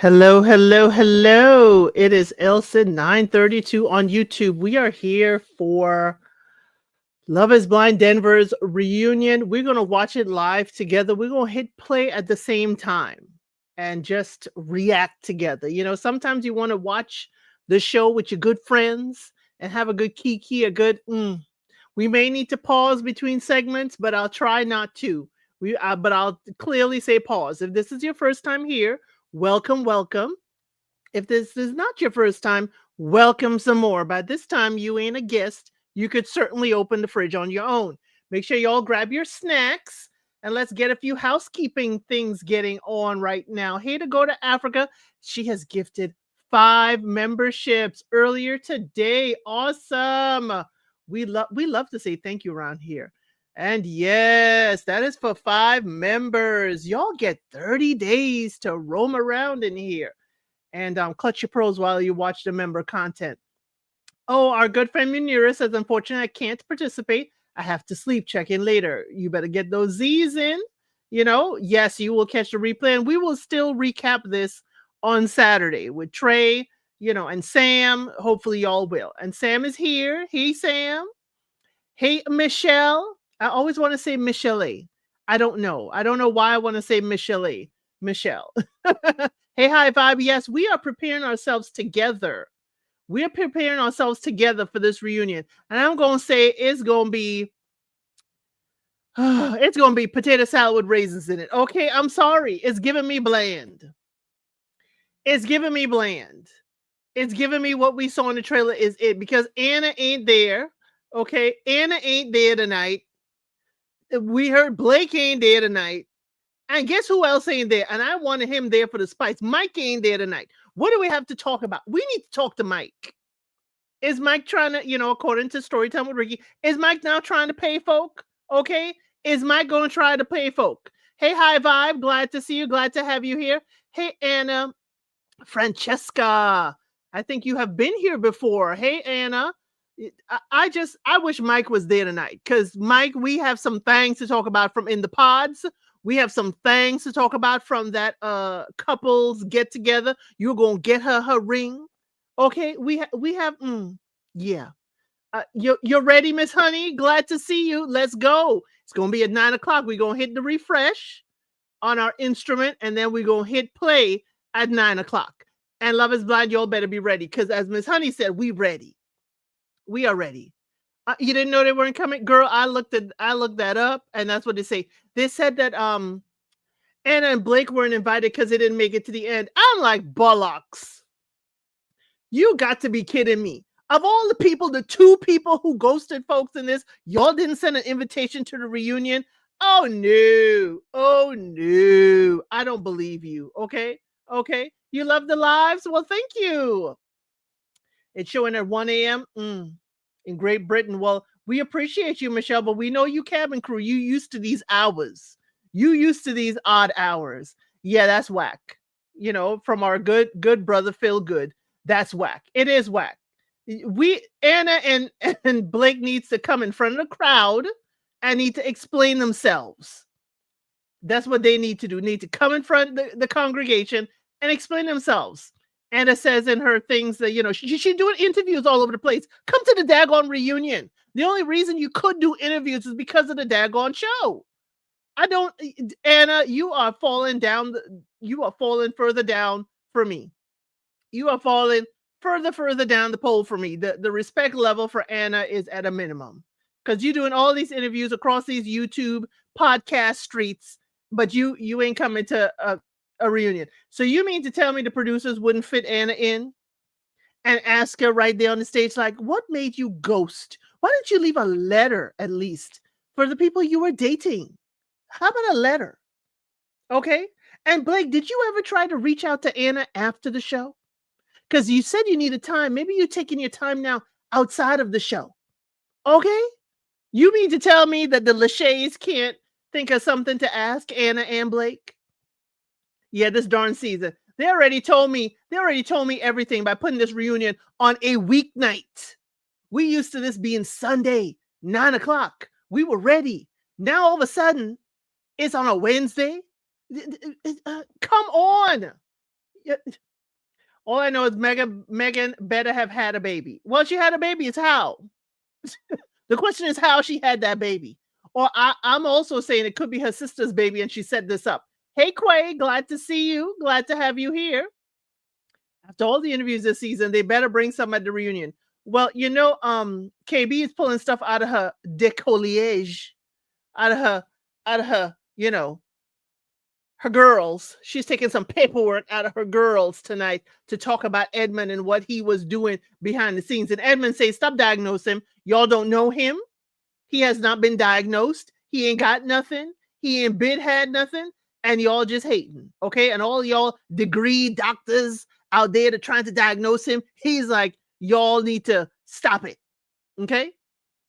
Hello, hello, hello. It is Elsa 932 on YouTube. We are here for Love is Blind Denver's reunion. We're going to watch it live together. We're going to hit play at the same time and just react together. Sometimes you want to watch the show with your good friends and have a good kiki, a good we may need to pause between segments, but I'll try not to. But I'll clearly say pause. If this is your first time here, welcome, welcome. If this is not your first time, welcome some more. By this time, you ain't a guest. You could certainly open the fridge on your own. Make sure you all grab your snacks and let's get a few housekeeping things getting on right now. Hey to Go to Africa. She has gifted 5 memberships earlier today. Awesome. We love to say thank you around here. And yes, that is for 5 members. Y'all get 30 days to roam around in here and clutch your pearls while you watch the member content. Oh, our good friend Munira says, unfortunately, I can't participate. I have to sleep. Check in later. You better get those Z's in. Yes, you will catch the replay, and we will still recap this on Saturday with Trey, and Sam. Hopefully, y'all will. And Sam is here. Hey, Sam. Hey, Michelle. I always want to say Michelle. I don't know. I don't know why I want to say Michelle. Michelle. Hey, High Vibe. Yes, we are preparing ourselves together. We're preparing ourselves together for this reunion. And I'm going to say it's going to be potato salad with raisins in it. Okay, I'm sorry. It's giving me bland. It's giving me bland. It's giving me what we saw in the trailer is it because Anna ain't there. Okay, Anna ain't there tonight. We heard Blake ain't there tonight. And guess who else ain't there? And I wanted him there for the spice. Mike ain't there tonight. What do we have to talk about? We need to talk to Mike. Is Mike trying to, according to Storytime with Ricky, is Mike now trying to pay folk? Okay. Is Mike going to try to pay folk? Hey, High Vibe. Glad to see you. Glad to have you here. Hey, Anna. Francesca. I think you have been here before. Hey, Anna. I wish Mike was there tonight because Mike, we have some things to talk about from in the pods. We have some things to talk about from that couples get together. You're gonna get her ring, okay? We have yeah. You're ready, Miss Honey. Glad to see you. Let's go. It's gonna be at 9:00. We're gonna hit the refresh on our instrument, and then we're gonna hit play at 9:00. And Love is Blind, y'all better be ready because as Miss Honey said, we ready. We are ready. You didn't know they weren't coming, girl. I looked that up, and that's what they say. They said that Anna and Blake weren't invited because they didn't make it to the end. I'm like, bollocks. You got to be kidding me. Of all the people, the 2 people who ghosted folks in this, y'all didn't send an invitation to the reunion. Oh no. Oh no. I don't believe you. Okay. Okay. You love the lives? Well, thank you. It's showing at 1 a.m. In Great Britain. Well, we appreciate you, Michelle, but we know you cabin crew. You used to these hours. You used to these odd hours. Yeah, that's whack. From our good brother Phil Good. That's whack. It is whack. Anna and Blake needs to come in front of the crowd and need to explain themselves. That's what they need to do. Need to come in front of the congregation and explain themselves. Anna says in her things that, she's doing interviews all over the place. Come to the daggone reunion. The only reason you could do interviews is because of the daggone show. Anna, you are falling down. You are falling further down for me. You are falling further down the pole for me. The respect level for Anna is at a minimum because you're doing all these interviews across these YouTube podcast streets, but you ain't coming to a reunion. So you mean to tell me the producers wouldn't fit Anna in and ask her right there on the stage, like, what made you ghost? Why didn't you leave a letter at least for the people you were dating? How about a letter? Okay. And Blake, did you ever try to reach out to Anna after the show? Because you said you needed time. Maybe you're taking your time now outside of the show. Okay. You mean to tell me that the Lachey's can't think of something to ask Anna and Blake? Yeah, this darn season. They already told me everything by putting this reunion on a weeknight. We used to this being Sunday, 9:00. We were ready. Now all of a sudden, it's on a Wednesday. Come on. Yeah, all I know is Megan better have had a baby. Well, she had a baby. It's how. The question is how she had that baby. Or I'm also saying it could be her sister's baby and she set this up. Hey, Quay, glad to see you. Glad to have you here. After all the interviews this season, they better bring some at the reunion. Well, KB is pulling stuff out of her décolletage, out of her, her girls. She's taking some paperwork out of her girls tonight to talk about Edmund and what he was doing behind the scenes. And Edmund says, stop diagnosing him. Y'all don't know him. He has not been diagnosed. He ain't got nothing. He ain't been had nothing. And y'all just hating. Okay. And all y'all degree doctors out there that trying to diagnose him. He's like, y'all need to stop it. Okay.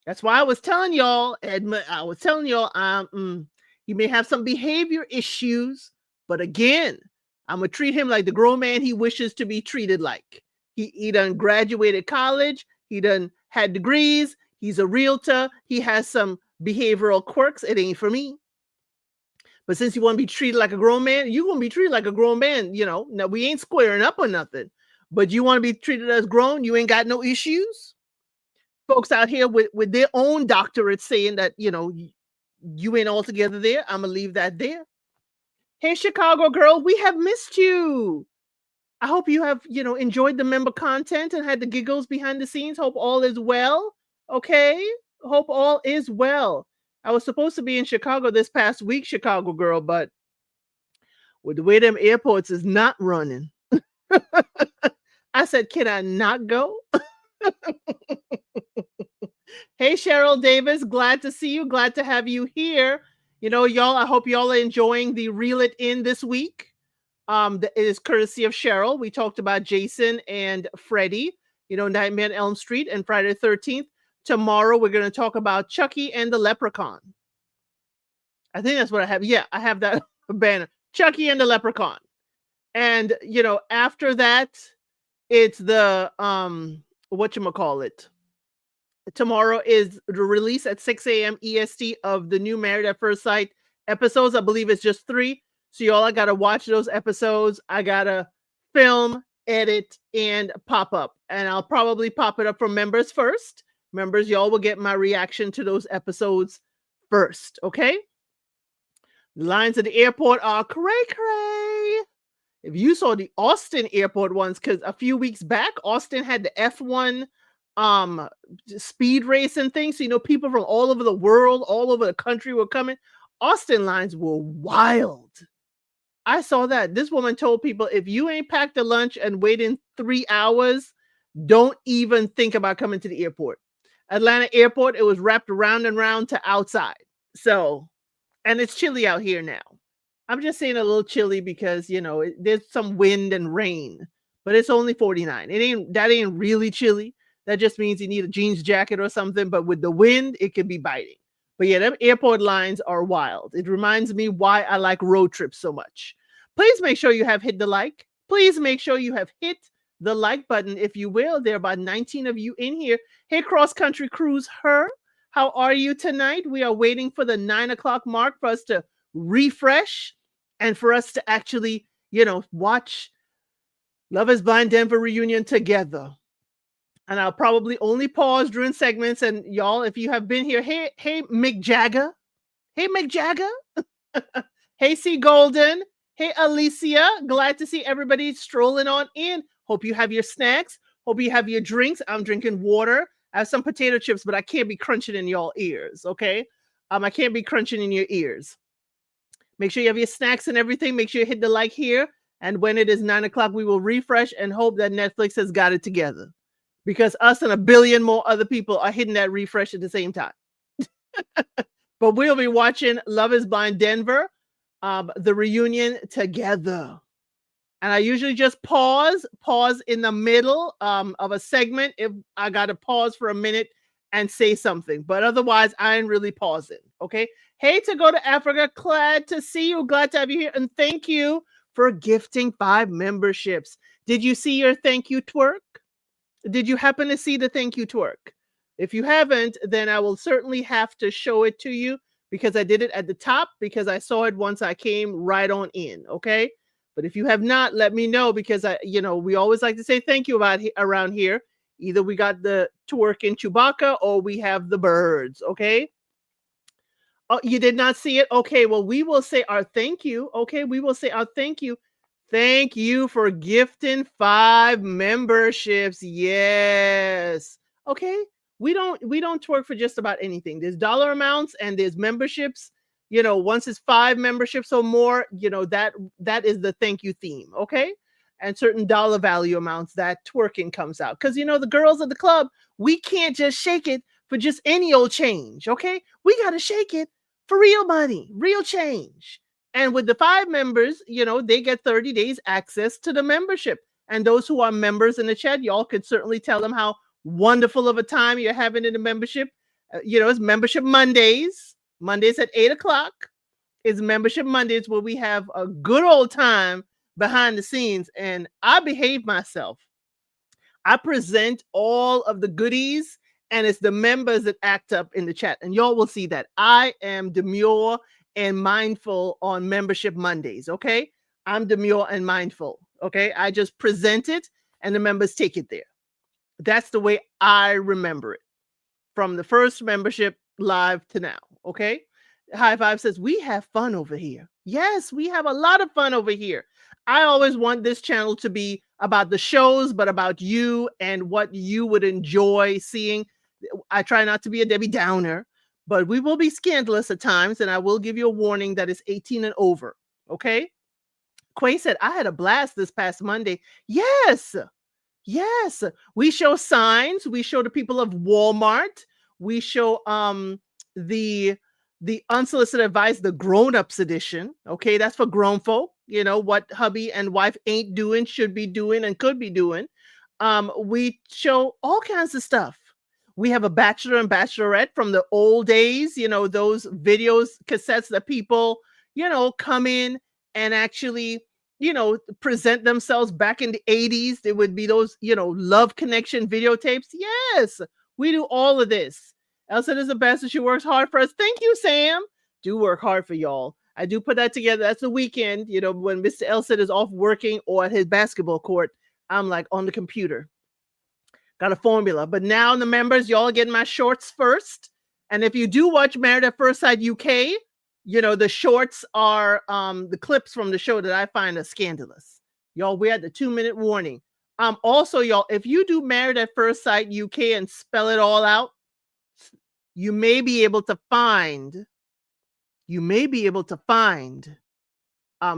That's why I was telling y'all, Edmund, he may have some behavior issues, but again, I'm going to treat him like the grown man he wishes to be treated like. He done graduated college. He done had degrees. He's a realtor. He has some behavioral quirks. It ain't for me. But since you want to be treated like a grown man, you want to be treated like a grown man. Now we ain't squaring up or nothing, but you want to be treated as grown. You ain't got no issues. Folks out here with their own doctorate saying that, you ain't all together there. I'm going to leave that there. Hey, Chicago girl, we have missed you. I hope you have, enjoyed the member content and had the giggles behind the scenes. Hope all is well. Okay. Hope all is well. I was supposed to be in Chicago this past week, Chicago girl, but with the way them airports is not running. I said, can I not go? Hey, Cheryl Davis, glad to see you. Glad to have you here. Y'all, I hope y'all are enjoying the Reel It In this week. It is courtesy of Cheryl. We talked about Jason and Freddie, Nightmare on Elm Street and Friday the 13th. Tomorrow, we're going to talk about Chucky and the Leprechaun. I think that's what I have. Yeah, I have that banner. Chucky and the Leprechaun. And, after that, it's the, whatchamacallit. Tomorrow is the release at 6 a.m. EST of the new Married at First Sight episodes. I believe it's just 3. So y'all, I got to watch those episodes. I got to film, edit, and pop up. And I'll probably pop it up for members first. Members, y'all will get my reaction to those episodes first. Okay? The lines at the airport are cray-cray. If you saw the Austin airport ones, because a few weeks back, Austin had the F1 speed race and things. So, people from all over the world, all over the country were coming. Austin lines were wild. I saw that. This woman told people, if you ain't packed a lunch and waiting 3 hours, don't even think about coming to the airport. Atlanta airport, it was wrapped around and round to outside. So, and it's chilly out here now. I'm just saying a little chilly because, there's some wind and rain, but it's only 49. That ain't really chilly. That just means you need a jeans jacket or something. But with the wind, it can be biting. But yeah, them airport lines are wild. It reminds me why I like road trips so much. Please make sure you have hit the like. Please make sure you have hit the like button, if you will. There are about 19 of you in here. Hey, Cross Country Cruise Her, how are you tonight? We are waiting for the 9 o'clock mark for us to refresh and for us to actually, watch Love is Blind Denver reunion together. And I'll probably only pause during segments. And y'all, if you have been here, hey, Mick Jagger. Hey, Mick Jagger. Hey, C. Golden. Hey, Alicia. Glad to see everybody strolling on in. Hope you have your snacks. Hope you have your drinks. I'm drinking water. I have some potato chips, but I can't be crunching in y'all ears, okay? I can't be crunching in your ears. Make sure you have your snacks and everything. Make sure you hit the like here. And when it is 9 o'clock, we will refresh and hope that Netflix has got it together. Because us and a billion more other people are hitting that refresh at the same time. But we'll be watching Love is Blind Denver, the reunion together. And I usually just pause in the middle of a segment if I got to pause for a minute and say something. But otherwise, I ain't really pausing, okay? Hey, to go to Africa, glad to see you. Glad to have you here. And thank you for gifting 5 memberships. Did you see your thank you twerk? Did you happen to see the thank you twerk? If you haven't, then I will certainly have to show it to you because I did it at the top because I saw it once I came right on in, okay? But if you have not, let me know, because we always like to say thank you around here. Either we got the twerking Chewbacca or we have the birds. Okay. Oh, you did not see it? Okay, well, we will say our thank you. Okay, we will say our thank you. Thank you for gifting 5 memberships. Yes. Okay. We don't twerk for just about anything. There's dollar amounts and there's memberships. Once it's 5 memberships or more, that is the thank you theme. Okay. And certain dollar value amounts, that twerking comes out. Because the girls at the club, we can't just shake it for just any old change. Okay. We gotta shake it for real money, real change. And with the 5 members, they get 30 days access to the membership. And those who are members in the chat, y'all could certainly tell them how wonderful of a time you're having in the membership. It's membership Mondays. Mondays at 8:00 is membership Mondays, where we have a good old time behind the scenes. And I behave myself. I present all of the goodies, and it's the members that act up in the chat. And y'all will see that I am demure and mindful on membership Mondays. Okay. I'm demure and mindful. Okay. I just present it and the members take it there. That's the way I remember it from the first membership live to now. Okay. High Five says, we have fun over here. Yes, we have a lot of fun over here. I always want this channel to be about the shows, but about you and what you would enjoy seeing. I try not to be a Debbie Downer, but we will be scandalous at times, and I will give you a warning that it's 18 and over. Okay. Quay said, I had a blast this past Monday. Yes. Yes. We show signs. We show the people of Walmart. We show the unsolicited advice, the grown-ups edition. Okay. That's for grown folk. What hubby and wife ain't doing, should be doing, and could be doing. We show all kinds of stuff. We have a bachelor and bachelorette from the old days, those videos, cassettes that people, come in and actually, present themselves back in the 80s. There would be those, love connection videotapes. Yes, we do all of this. Elsa is the best and she works hard for us. Thank you, Sam. Do work hard for y'all. I do put that together. That's the weekend, when Mr. Elsa is off working or at his basketball court, I'm like on the computer. Got a formula. But now the members, y'all getting my shorts first. And if you do watch Married at First Sight UK, the shorts are the clips from the show that I find are scandalous. Y'all, we had the 2-minute warning. Also, y'all, if you do Married at First Sight UK and spell it all out, you may be able to find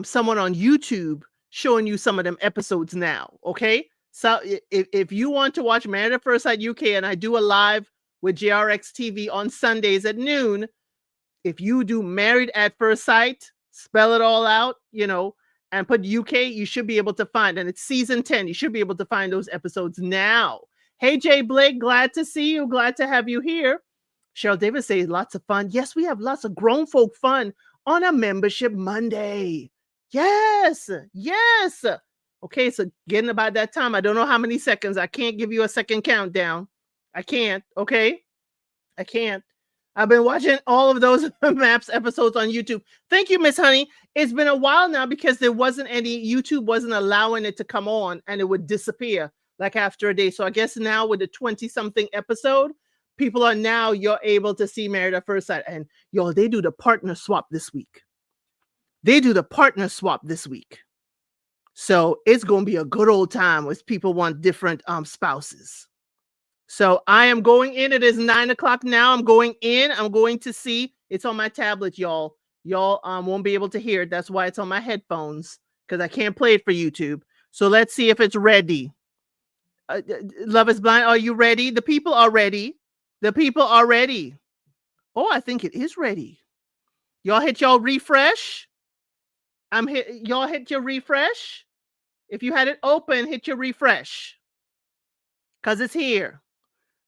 someone on YouTube showing you some of them episodes now. Okay. So if you want to watch Married at First Sight UK, and I do a live with JRX TV on Sundays at noon, if you do Married at First Sight, spell it all out, and put UK, you should be able to find, and it's season 10. You should be able to find those episodes now. Hey, Jay Blake, glad to see you. Glad to have you here. Cheryl Davis says lots of fun. Yes, we have lots of grown folk fun on a membership Monday. Yes. Yes. Okay, so getting about that time. I don't know how many seconds. I can't give you a second countdown. I can't. Okay. I can't. I've been watching all of those Maps episodes on YouTube. Thank you, Miss Honey. It's been a while now because there wasn't any, YouTube wasn't allowing it to come on and it would disappear like after a day. So I guess now with the 20-something episode, people are now, you're able to see Married at First Sight. And y'all, they do the partner swap this week. So it's going to be a good old time with people want different spouses. So I am going in. It is 9:00 now. I'm going in. I'm going to see. It's on my tablet, y'all. Y'all won't be able to hear it. That's why it's on my headphones, because I can't play it for YouTube. So let's see if it's ready. Love is Blind. Are you ready? The people are ready. The people are ready. Oh, I think it is ready. Y'all hit y'all refresh. Y'all hit your refresh. If you had it open, hit your refresh. Because it's here.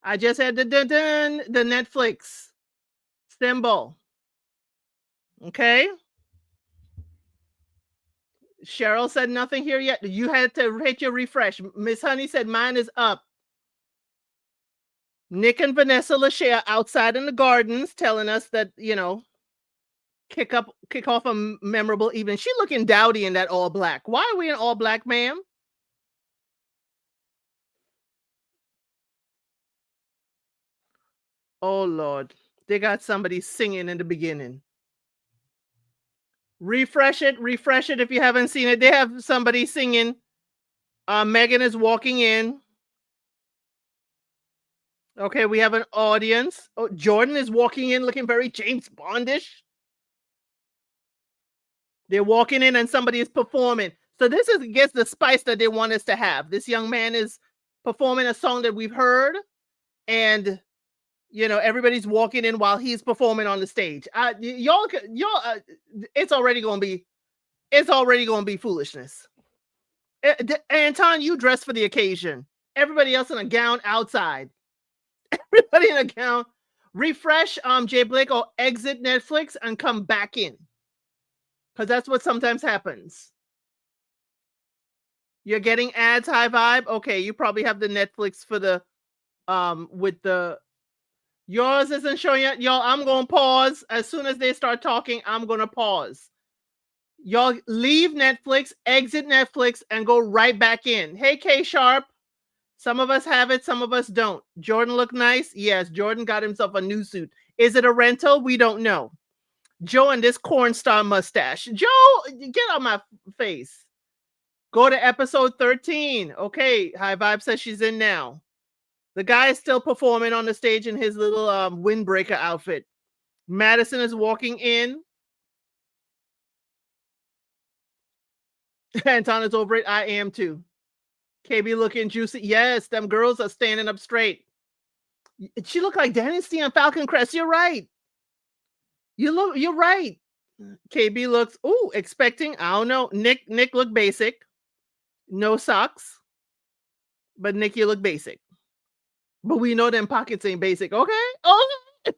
I just had the Netflix symbol. Okay. Cheryl said nothing here yet. You had to hit your refresh. Miss Honey said mine is up. Nick and Vanessa Lachey outside in the gardens telling us that, kick off a memorable evening. She looking dowdy in that all black. Why are we in all black, ma'am? Oh Lord, they got somebody singing in the beginning. Refresh it if you haven't seen it. They have somebody singing. Megan is walking in. Okay, we have an audience. Oh, Jordan is walking in looking very James Bondish. They're walking in and somebody is performing. So this is gets the spice that they want us to have. This young man is performing a song that we've heard, and everybody's walking in while he's performing on the stage. Y'all, it's already gonna be foolishness. Anton, you dressed for the occasion. Everybody else in a gown outside. Everybody in a gown. Refresh Jay Blake or exit Netflix and come back in. Because that's what sometimes happens. You're getting ads, high vibe. Okay, you probably have the Netflix for the with the yours isn't showing yet. Y'all, I'm gonna pause. As soon as they start talking, I'm gonna pause. Y'all leave Netflix, exit Netflix, and go right back in. Hey, K Sharp. Some of us have it, some of us don't. Jordan look nice? Yes, Jordan got himself a new suit. Is it a rental? We don't know. Joe and this corn star mustache. Joe, get on my face. Go to episode 13. Okay, High Vibe says she's in now. The guy is still performing on the stage in his little windbreaker outfit. Madison is walking in. Anton is over it. I am too. KB looking juicy. Yes, them girls are standing up straight. She looked like Dynasty on Falcon Crest. You're right. You're right. KB looks, expecting. I don't know. Nick looked basic. No socks. But Nick, you look basic. But we know them pockets ain't basic. Okay? Okay.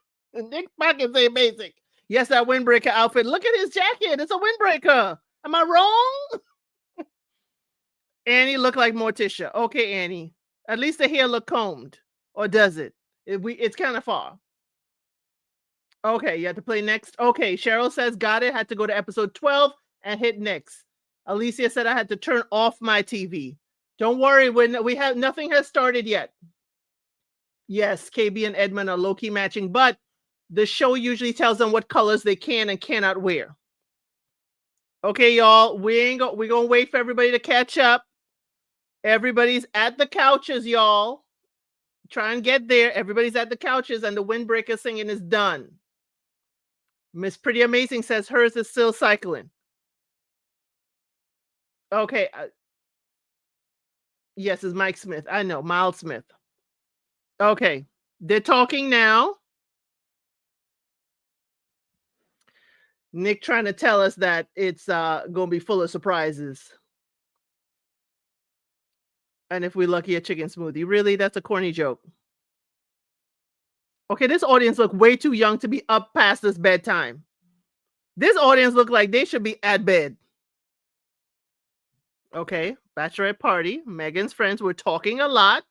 Nick's pockets ain't basic. Yes, that windbreaker outfit. Look at his jacket. It's a windbreaker. Am I wrong? Annie looked like Morticia. Okay, Annie. At least the hair look combed. Or does it? It's kind of far. Okay, you have to play next. Okay, Cheryl says, got it. Had to go to episode 12 and hit next. Alicia said I had to turn off my TV. Don't worry, nothing has started yet. Yes, KB and Edmund are low-key matching, but the show usually tells them what colors they can and cannot wear. Okay, y'all, we're gonna wait for everybody to catch up. Everybody's at the couches, y'all. Try and get there. Everybody's at the couches, and the windbreaker singing is done. Miss Pretty Amazing says hers is still cycling. Okay. Yes, it's Mike Smith. I know, Miles Smith. Okay, they're talking now. Nick trying to tell us that it's gonna be full of surprises. And if we're lucky, a chicken smoothie. Really? That's a corny joke. Okay, this audience look way too young to be up past this bedtime. This audience look like they should be at bed. Okay, bachelorette party. Megan's friends were talking a lot,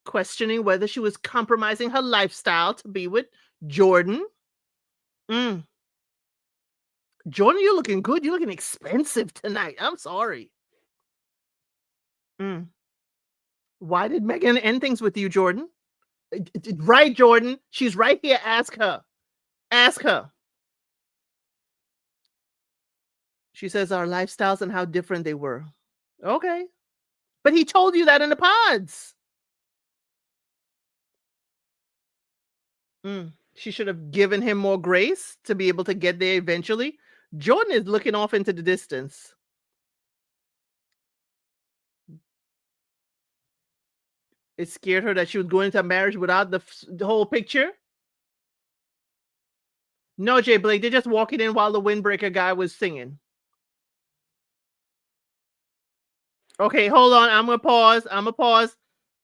questioning whether she was compromising her lifestyle to be with Jordan. Jordan, you're looking good. You're looking expensive tonight. I'm sorry. Why did Megan end things with you, Jordan? Right, Jordan. She's right here. Ask her. Ask her. She says our lifestyles and how different they were. Okay. But he told you that in the pods. She should have given him more grace to be able to get there eventually. Jordan is looking off into the distance. It scared her that she would go into a marriage without the whole picture. No, Jay Blake, they're just walking in while the windbreaker guy was singing. Okay, hold on. I'm going to pause.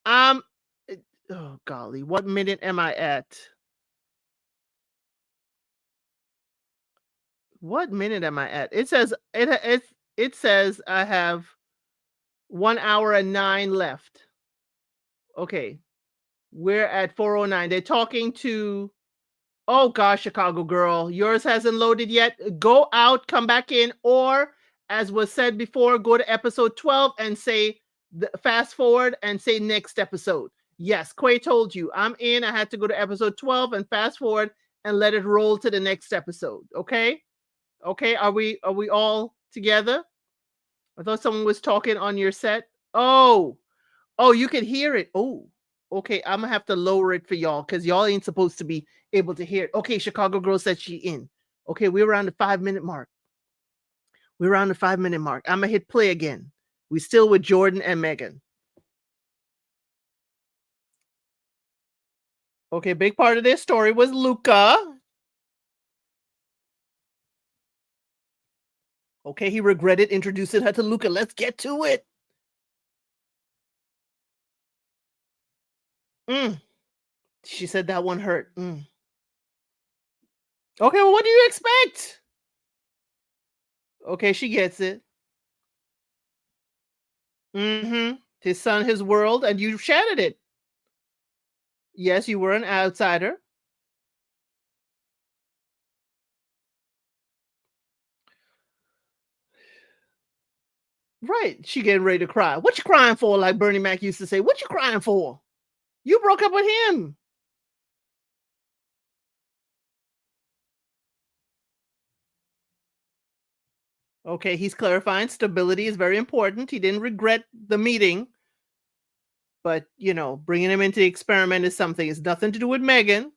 Oh, golly. What minute am I at? What minute am I at? It says it says I have 1 hour and 9 left. Okay. We're at 4:09. They're talking to Oh gosh, Chicago girl, yours hasn't loaded yet. Go out, come back in, or as was said before, go to episode 12 and say fast forward and say next episode. Yes, Quay told you I'm in. I had to go to episode 12 and fast forward and let it roll to the next episode. Okay? Okay, are we all together? I thought someone was talking on your set. Oh, oh, you can hear it. Oh, okay. I'm gonna have to lower it for y'all because y'all ain't supposed to be able to hear it. Okay, Chicago girl said she in. Okay, we're around the 5 minute mark. We're around the 5 minute mark. I'm gonna hit play again. We still with Jordan and Megan. Okay, big part of their story was Luca. Okay, he regretted introducing her to Luca. Let's get to it. Mm. She said that one hurt. Mm. Okay, well, what do you expect? Okay, she gets it. Mm-hmm. His son, his world, and you shattered it. Yes, you were an outsider. Right. She getting ready to cry. What you crying for? Like Bernie Mac used to say, what you crying for? You broke up with him. Okay, he's clarifying stability is very important. He didn't regret the meeting, but bringing him into the experiment is something. It's nothing to do with Megan,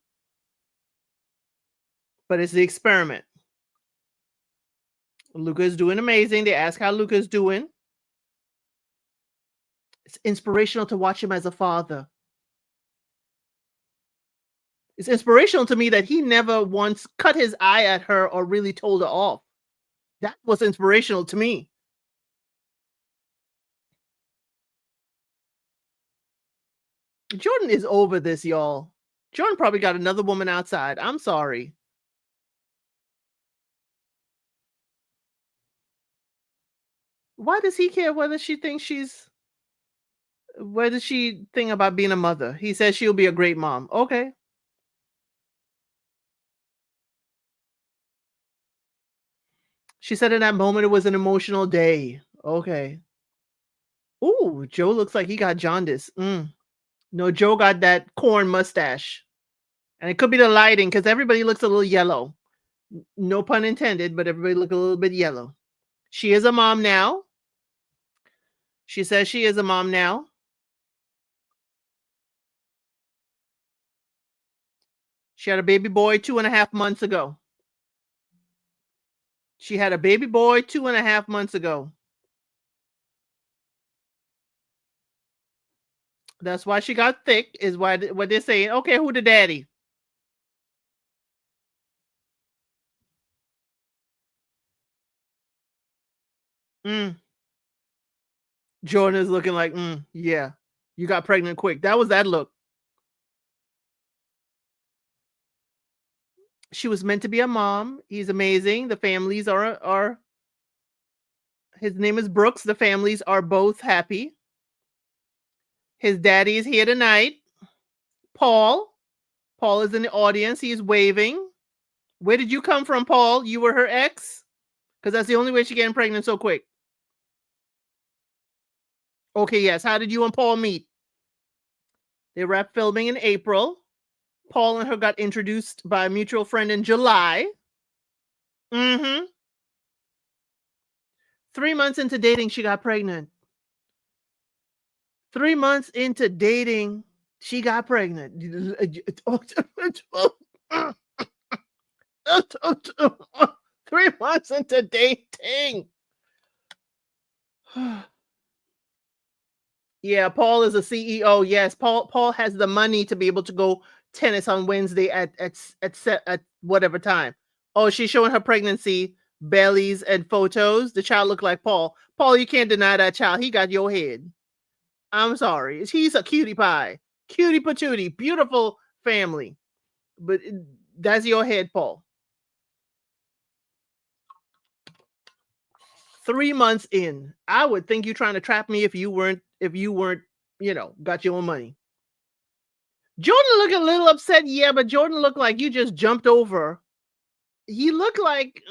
but it's the experiment. Luca is doing amazing. They ask how Luca is doing. It's inspirational to watch him as a father. It's inspirational to me that he never once cut his eye at her or really told her off. That was inspirational to me. Jordan is over this, y'all. Jordan probably got another woman outside. I'm sorry. Why does he care whether she thinks she's whether she think about being a mother? He says she'll be a great mom. Okay. She said in that moment it was an emotional day. Okay. Ooh, Joe looks like he got jaundice. No, Joe got that corn mustache. And it could be the lighting because everybody looks a little yellow. No pun intended, but everybody look a little bit yellow. She is a mom now. She says she is a mom now. She had a baby boy 2.5 months ago. She had a baby boy 2.5 months ago. That's why she got thick, is why what they're saying. Okay, who the daddy? Mm. Jordan is looking like, yeah, you got pregnant quick. That was that look. She was meant to be a mom. He's amazing. The families are. His name is Brooks. The families are both happy. His daddy is here tonight. Paul. Paul is in the audience. He's waving. Where did you come from, Paul? You were her ex? Because that's the only way she's getting pregnant so quick. Okay, yes. How did you and Paul meet? They wrapped filming in April. Paul and her got introduced by a mutual friend in July. 3 months into dating, she got pregnant. 3 months into dating, she got pregnant. 3 months into dating. Yeah, Paul is a CEO. Yes, Paul has the money to be able to go tennis on Wednesday at whatever time. Oh, she's showing her pregnancy bellies and photos. The child looked like Paul. Paul, you can't deny that child. He got your head. I'm sorry. He's a cutie pie. Cutie patootie. Beautiful family. But that's your head, Paul. 3 months in. I would think you trying to trap me if you weren't, got your own money. Jordan looked a little upset, yeah, but Jordan looked like you just jumped over. He looked like,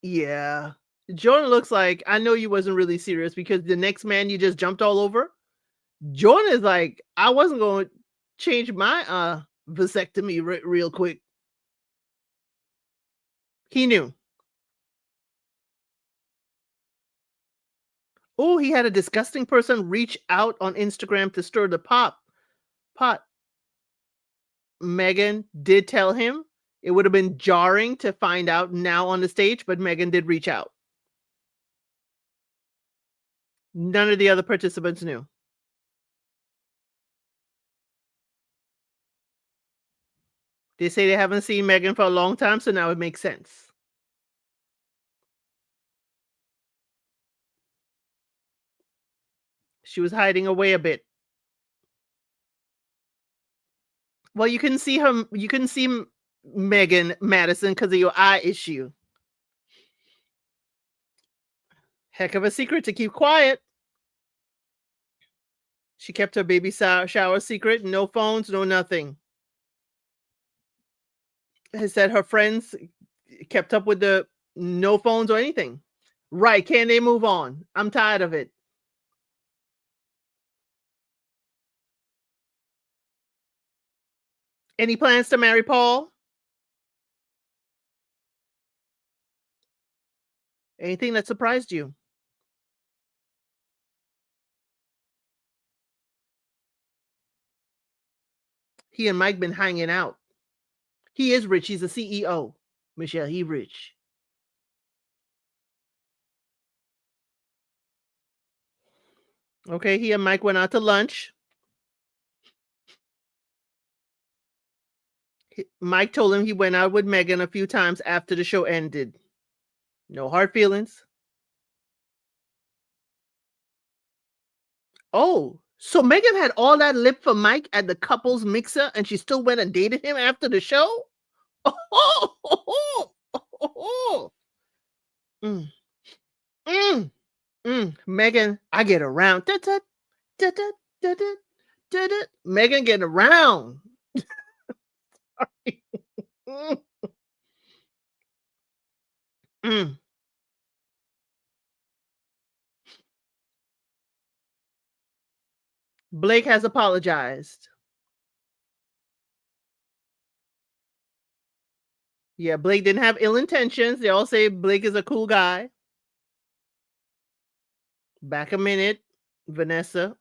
yeah. Jordan looks like, I know you wasn't really serious because the next man you just jumped all over. Jordan is like, I wasn't going to change my vasectomy real quick. He knew. Oh, he had a disgusting person reach out on Instagram to stir the pot. Megan did tell him. It would have been jarring to find out now on the stage, but Megan did reach out. None of the other participants knew. They say they haven't seen Megan for a long time, so now it makes sense. She was hiding away a bit. Well, you couldn't see her. You couldn't see Megan Madison because of your eye issue. Heck of a secret to keep quiet. She kept her baby shower secret. No phones, no nothing. Has said her friends kept up with the no phones or anything. Right? Can they move on? I'm tired of it. Any plans to marry Paul? Anything that surprised you? He and Mike been hanging out. He is rich. He's a CEO. Michelle, he rich. Okay, he and Mike went out to lunch. Mike told him he went out with Megan a few times after the show ended. No hard feelings. Oh, so Megan had all that lip for Mike at the couples mixer and she still went and dated him after the show? Oh, oh, oh, oh. Mm, mm, Megan, I get around. Da, da, da, da, da, da, da, da. Megan getting around. Mm, mm. Blake has apologized. Yeah, Blake didn't have ill intentions. They all say Blake is a cool guy. Back a minute, Vanessa.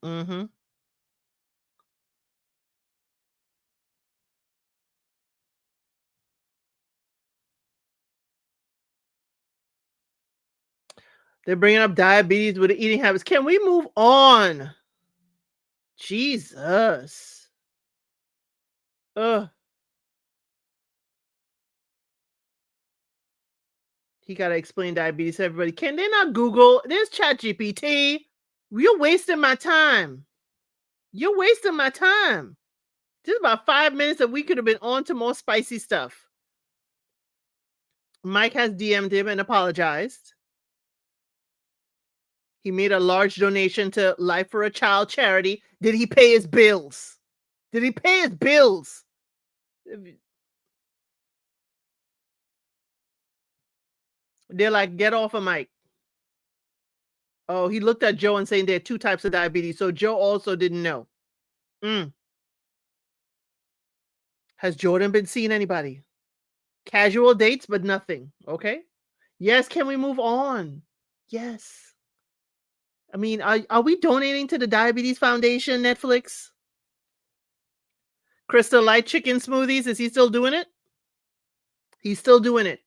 They're bringing up diabetes with the eating habits. Can we move on? Jesus. Ugh. He got to explain diabetes to everybody. Can they not Google? There's ChatGPT. You're wasting my time. You're wasting my time. Just about 5 minutes that we could have been on to more spicy stuff. Mike has DM'd him and apologized. He made a large donation to Life for a Child charity. Did he pay his bills? Did he pay his bills? They're like, get off of Mike. Oh, he looked at Joe and saying there are two types of diabetes. So Joe also didn't know. Mm. Has Jordan been seeing anybody? Casual dates, but nothing. Okay. Yes. Can we move on? Yes. I mean, are we donating to the Diabetes Foundation, Netflix? Crystal Light chicken smoothies. Is he still doing it? He's still doing it.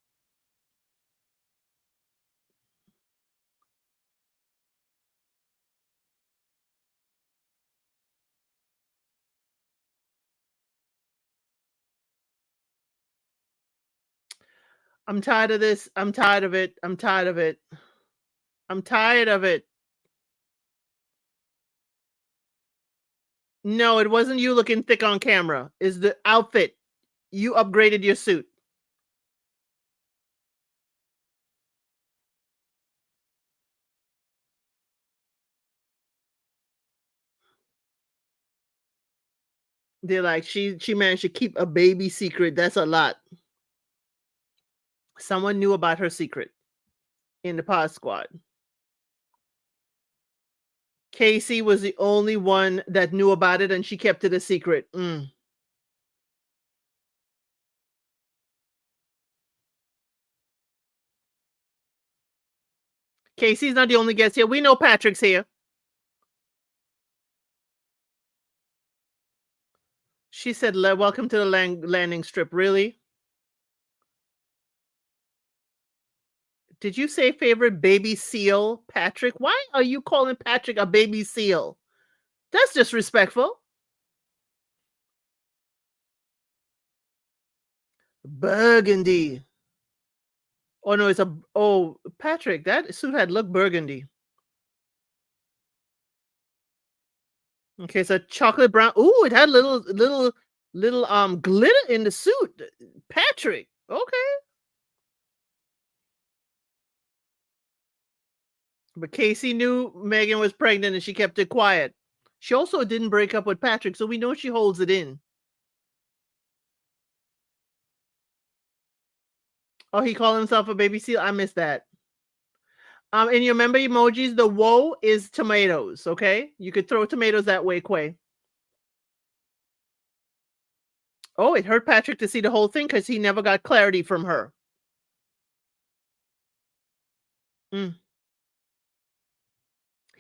I'm tired of this. I'm tired of it. I'm tired of it. I'm tired of it. No, it wasn't you looking thick on camera. Is the outfit. You upgraded your suit. They're like, she managed to keep a baby secret. That's a lot. Someone knew about her secret in the pod squad. Casey was the only one that knew about it, and she kept it a secret. Casey's not the only guest here. We know Patrick's here. She said, welcome to the landing strip. Really? Did you say favorite baby seal, Patrick? Why are you calling Patrick a baby seal? That's disrespectful. Burgundy. Oh no, Patrick, that suit had looked burgundy. Okay, so chocolate brown. Ooh, it had little glitter in the suit. Patrick. Okay. But Casey knew Megan was pregnant and she kept it quiet. She also didn't break up with Patrick, so we know she holds it in. Oh, he called himself a baby seal? I missed that. And you remember emojis? The woe is tomatoes, okay? You could throw tomatoes that way, Quay. Oh, it hurt Patrick to see the whole thing because he never got clarity from her. He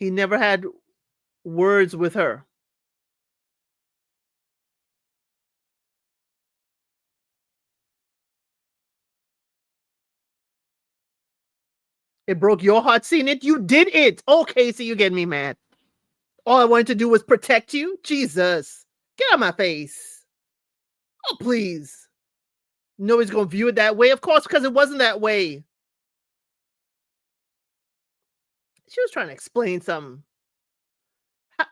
never had words with her. It broke your heart seeing it? You did it. Okay, so you get me mad. All I wanted to do was protect you? Jesus. Get out of my face. Oh, please. Nobody's going to view it that way. Of course, because it wasn't that way. She was trying to explain something.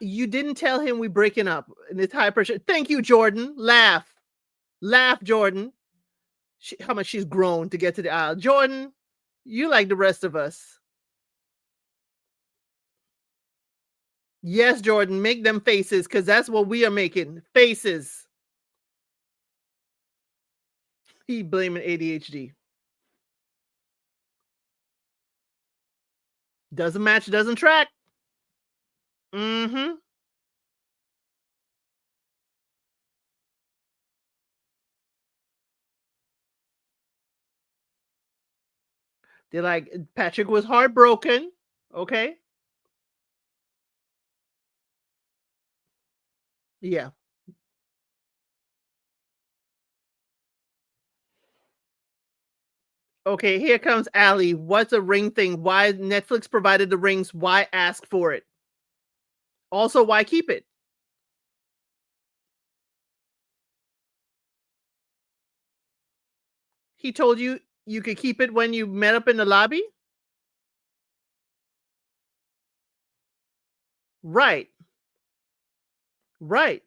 You didn't tell him we breaking up. And it's high pressure. Thank you, Jordan. Laugh. Laugh, Jordan. How much she's grown to get to the aisle. Jordan, you like the rest of us. Yes, Jordan, make them faces because that's what we are making. Faces. He blaming ADHD. Doesn't match, doesn't track. Mm-hmm. They're like, Patrick was heartbroken. Okay. Yeah. Okay, here comes Allie. What's a ring thing? Why Netflix provided the rings? Why ask for it? Also, why keep it? He told you you could keep it when you met up in the lobby? Right. Right.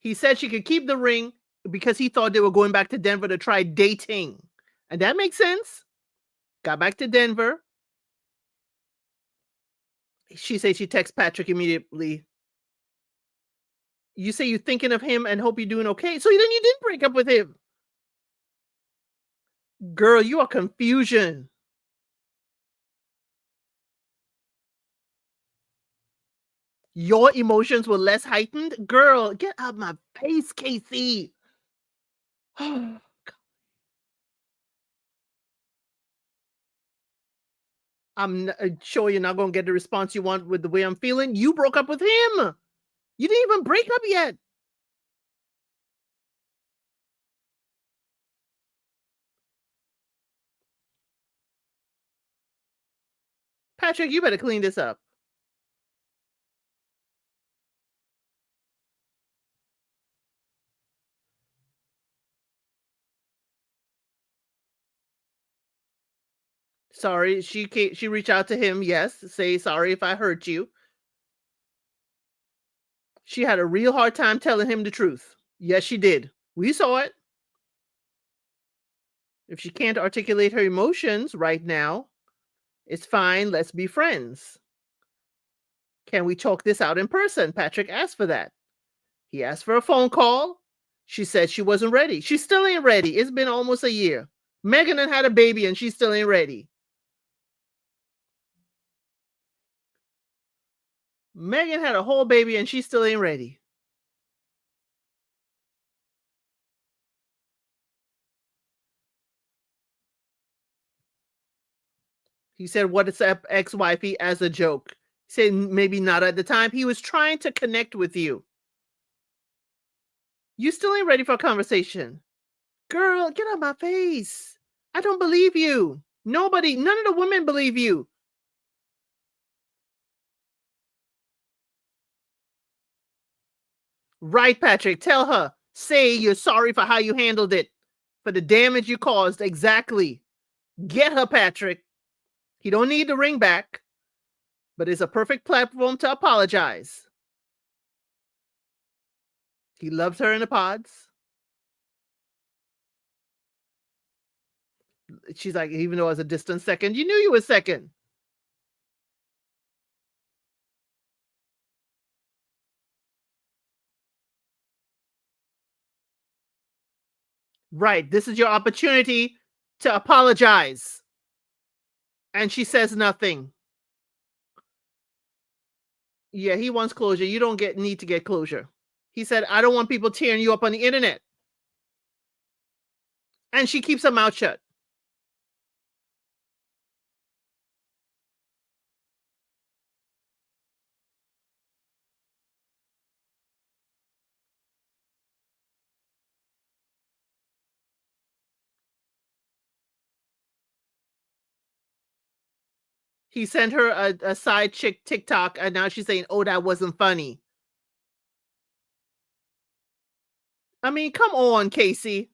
He said she could keep the ring because he thought they were going back to Denver to try dating. And that makes sense. Got back to Denver. She says she texts Patrick immediately. You say you're thinking of him and hope you're doing okay. So then you didn't break up with him. Girl, you are confusion. Your emotions were less heightened? Girl, get out of my face, Casey. I'm sure you're not going to get the response you want with the way I'm feeling. You broke up with him. You didn't even break up yet. Patrick, you better clean this up. Sorry, she reached out to him. Yes, say sorry if I hurt you. She had a real hard time telling him the truth. Yes, she did. We saw it. If she can't articulate her emotions right now, it's fine. Let's be friends. Can we talk this out in person? Patrick asked for that. He asked for a phone call. She said she wasn't ready. She still ain't ready. It's been almost a year. Megan had a baby and she still ain't ready. Megan had a whole baby and she still ain't ready. He said, "What's up, ex-wifey?" as a joke. He said, maybe not at the time. He was trying to connect with you. You still ain't ready for a conversation. Girl, get out my face. I don't believe you. Nobody, none of the women believe you. Right, Patrick. Tell her. Say you're sorry for how you handled it, for the damage you caused. Exactly. Get her, Patrick. He don't need the ring back, but it's a perfect platform to apologize. He loves her in the pods. She's like, even though it was a distant second, you knew you were second. Right. This is your opportunity to apologize. And she says nothing. Yeah, he wants closure. You don't need to get closure. He said, I don't want people tearing you up on the internet. And she keeps her mouth shut. He sent her a side chick TikTok, and now she's saying, oh, that wasn't funny. I mean, come on, Casey.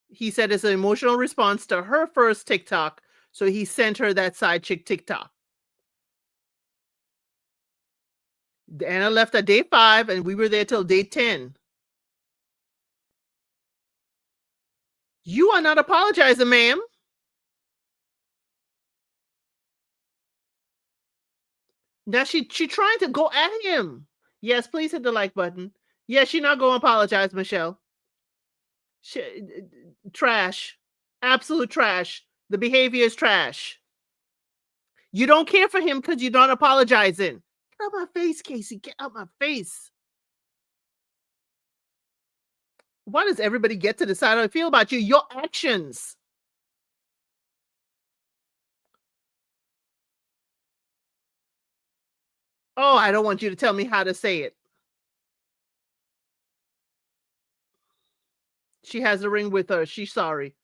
He said it's an emotional response to her first TikTok, so he sent her that side chick TikTok. Anna left at day 5, and we were there till day 10. You are not apologizing, ma'am. Now she trying to go at him. Yes, please hit the like button. Yes, she not going to apologize, Michelle. Trash. Absolute trash. The behavior is trash. You don't care for him because you're not apologizing. Get out my face, Casey. Get out my face. Why does everybody get to decide how I feel about you? Your actions. Oh, I don't want you to tell me how to say it. She has the ring with her. She's sorry.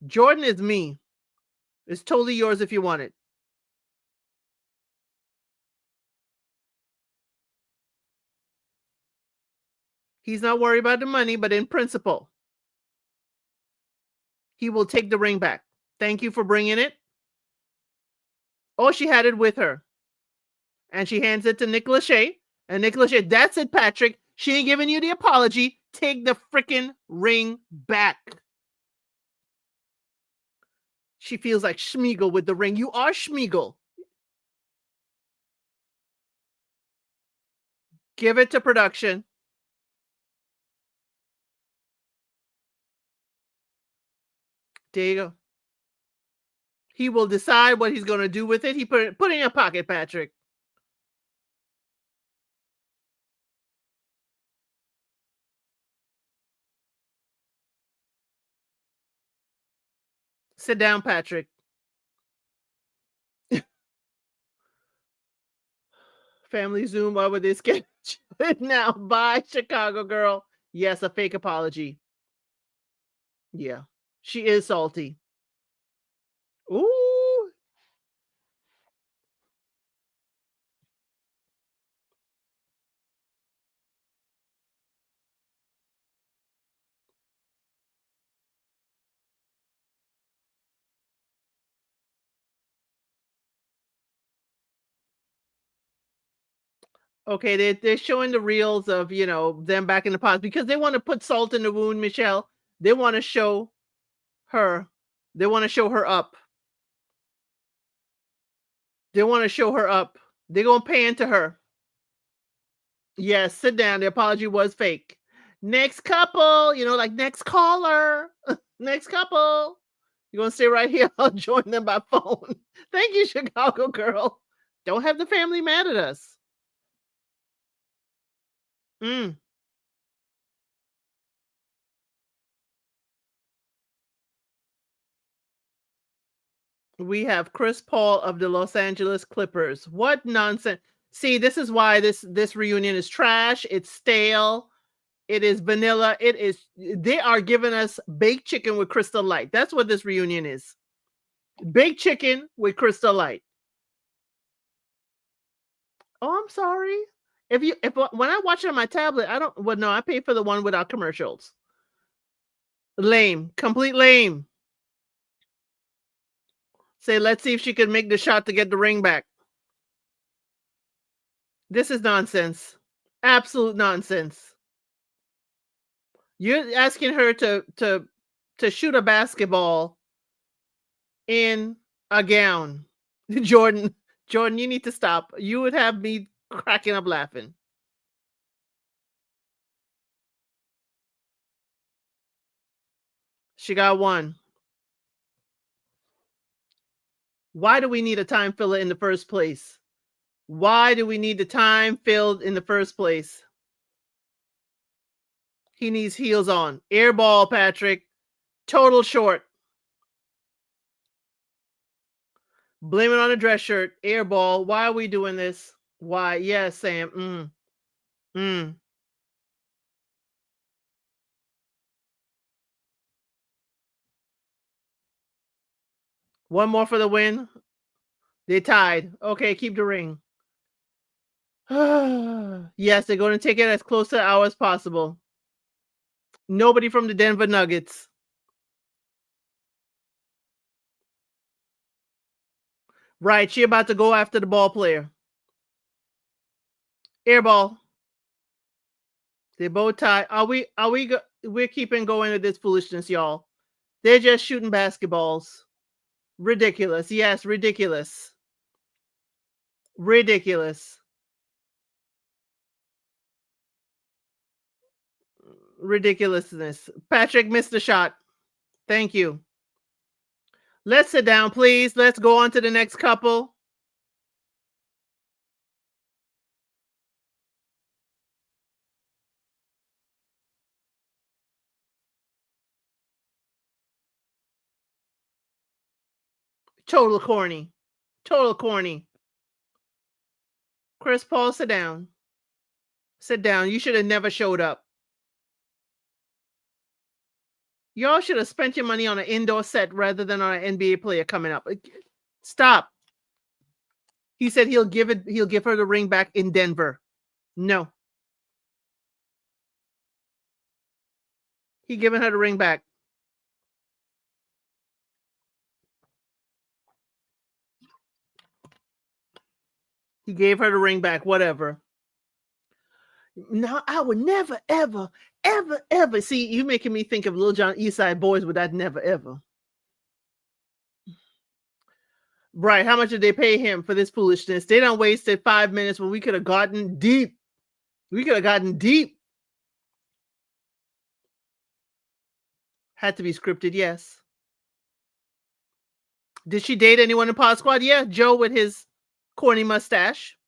Jordan is me. It's totally yours if you want it. He's not worried about the money, but in principle, he will take the ring back. Thank you for bringing it. Oh, she had it with her. And she hands it to Nick Lachey. And Nick Lachey, that's it, Patrick. She ain't giving you the apology. Take the freaking ring back. She feels like Schmiegel with the ring. You are Schmiegel. Give it to production. There you go. He will decide what he's going to do with it. He put it in your pocket, Patrick. Sit down, Patrick. Family Zoom, why would they schedule it now? Bye, Chicago girl. Yes, a fake apology. Yeah, she is salty. Ooh. Okay, they're showing the reels of, them back in the past because they want to put salt in the wound, Michelle. They want to show her. They want to show her up. They want to show her up. They're gonna pan to her. Yes, sit down. The apology was fake. Next couple, like next caller. Next couple. You're gonna stay right here. I'll join them by phone. Thank you, Chicago girl. Don't have the family mad at us. Mm. We have Chris Paul of the Los Angeles Clippers. What nonsense. See, this is why this reunion is trash. It's stale. It is vanilla. They are giving us baked chicken with Crystal Light. That's what this reunion is. Baked chicken with Crystal Light. Oh, I'm sorry. If when I watch it on my tablet, I don't well no, I pay for the one without commercials. Lame. Complete lame. Say, let's see if she can make the shot to get the ring back. This is nonsense. Absolute nonsense. You're asking her to shoot a basketball in a gown. Jordan, Jordan, you need to stop. You would have me cracking up laughing. She got one. Why do we need a time filler in the first place? Why do we need the time filled in the first place? He needs heels on. Air ball, Patrick. Total short. Blame it on a dress shirt. Air ball. Why are we doing this? Why? Yes, Sam. Mm. One more for the win. They tied. Okay, keep the ring. Yes, they're going to take it as close to the hour as possible. Nobody from the Denver Nuggets. Right, she about to go after the ball player. Air ball. They both tied. We're keeping going with this foolishness, y'all. They're just shooting basketballs. Ridiculous. Yes, ridiculous. Ridiculous. Ridiculousness. Patrick missed the shot. Thank you. Let's sit down, please. Let's go on to the next couple. Total corny. Total corny. Chris Paul, sit down. Sit down. You should have never showed up. Y'all should have spent your money on an indoor set rather than on an NBA player coming up. Stop. He said he'll give her the ring back in Denver. No. He giving her the ring back. He gave her the ring back, whatever. No, I would never, ever, ever, ever. See, you making me think of Lil Jon Eastside Boys with that never, ever. Right. How much did they pay him for this foolishness? They done wasted 5 minutes when we could have gotten deep. We could have gotten deep. Had to be scripted, yes. Did she date anyone in Pod Squad? Yeah, Joe with his corny mustache.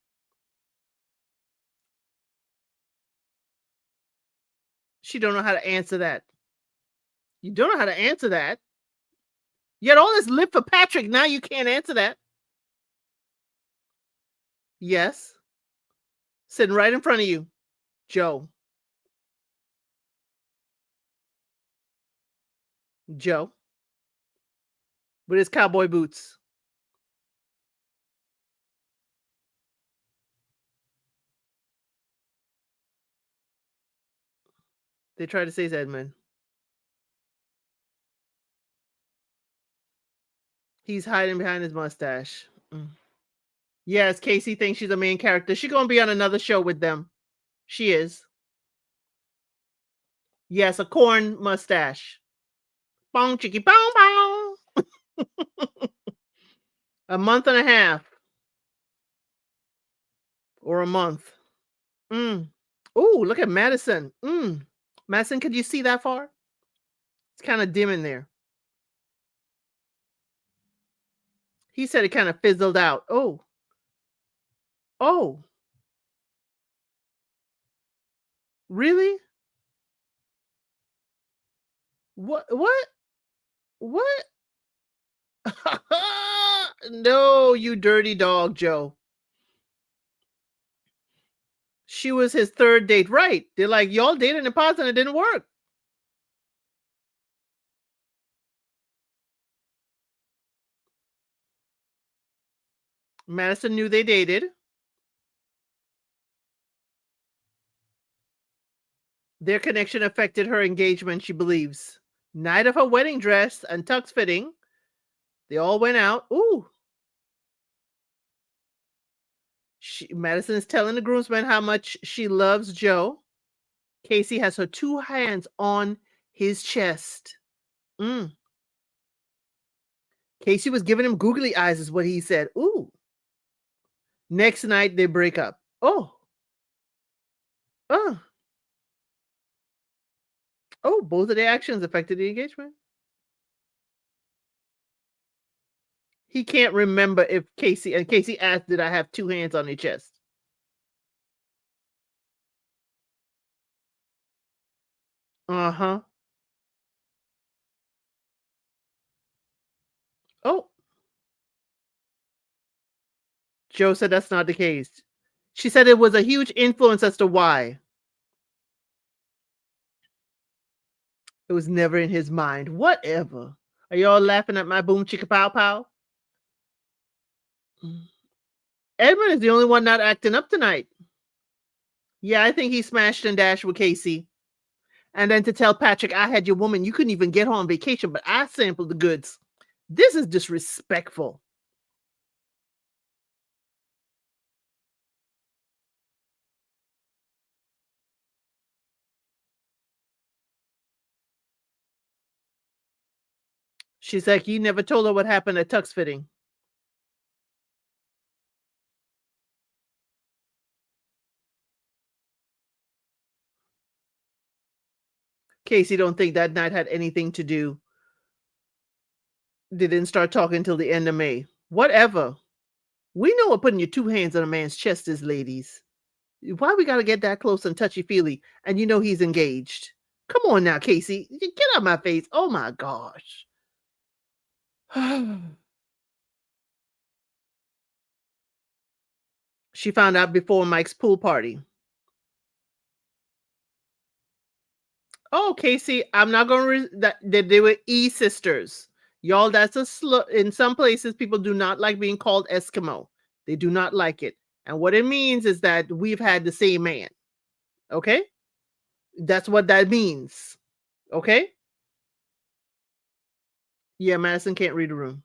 She don't know how to answer that. You don't know how to answer that. You had all this lip for Patrick. Now you can't answer that. Yes. Sitting right in front of you. Joe. Joe. With his cowboy boots. They tried to say it's Edmund. He's hiding behind his mustache. Yes, Casey thinks she's a main character. She's gonna be on another show with them. She is. Yes, a corn mustache. Bong chicky bong bong. A month and a half. or a month. Mm. Oh, look at Madison. Madison, could you see that far? It's kind of dim in there. He said it kind of fizzled out. Oh, oh, really? What? What? What? No, you dirty dog, Joe. She was his third date, right? They're like, y'all dated in the past and it didn't work. Madison knew they dated. Their connection affected her engagement, she believes. Night of her wedding dress and tux fitting, they all went out. Ooh. Madison is telling the groomsmen how much she loves Joe. Casey has her two hands on his chest. Mm. Casey was giving him googly eyes, is what he said. Ooh. Next night, they break up. Oh. Oh. Oh, both of their actions affected the engagement. He can't remember if Casey asked, did I have two hands on your chest? Uh-huh. Oh, Joe said that's not the case. She said it was a huge influence as to why. It was never in his mind. Whatever. Are y'all laughing at my boom chicka pow pow? Mm. Edmund is the only one not acting up tonight. Yeah, I think he smashed and dashed with Casey. And then to tell Patrick, I had your woman, you couldn't even get her on vacation, but I sampled the goods. This is disrespectful. She's like, you never told her what happened at tux fitting. Casey don't think that night had anything to do. They didn't start talking until the end of May. Whatever. We know what putting your two hands on a man's chest is, ladies. Why we gotta get that close and touchy feely? And you know he's engaged. Come on now, Casey. Get out of my face. Oh my gosh. She found out before Mike's pool party. Oh, Casey, I'm not going to that they were E sisters. Y'all, that's a in some places people do not like being called Eskimo. They do not like it. And what it means is that we've had the same man. Okay? That's what that means. Okay? Yeah, Madison can't read a room.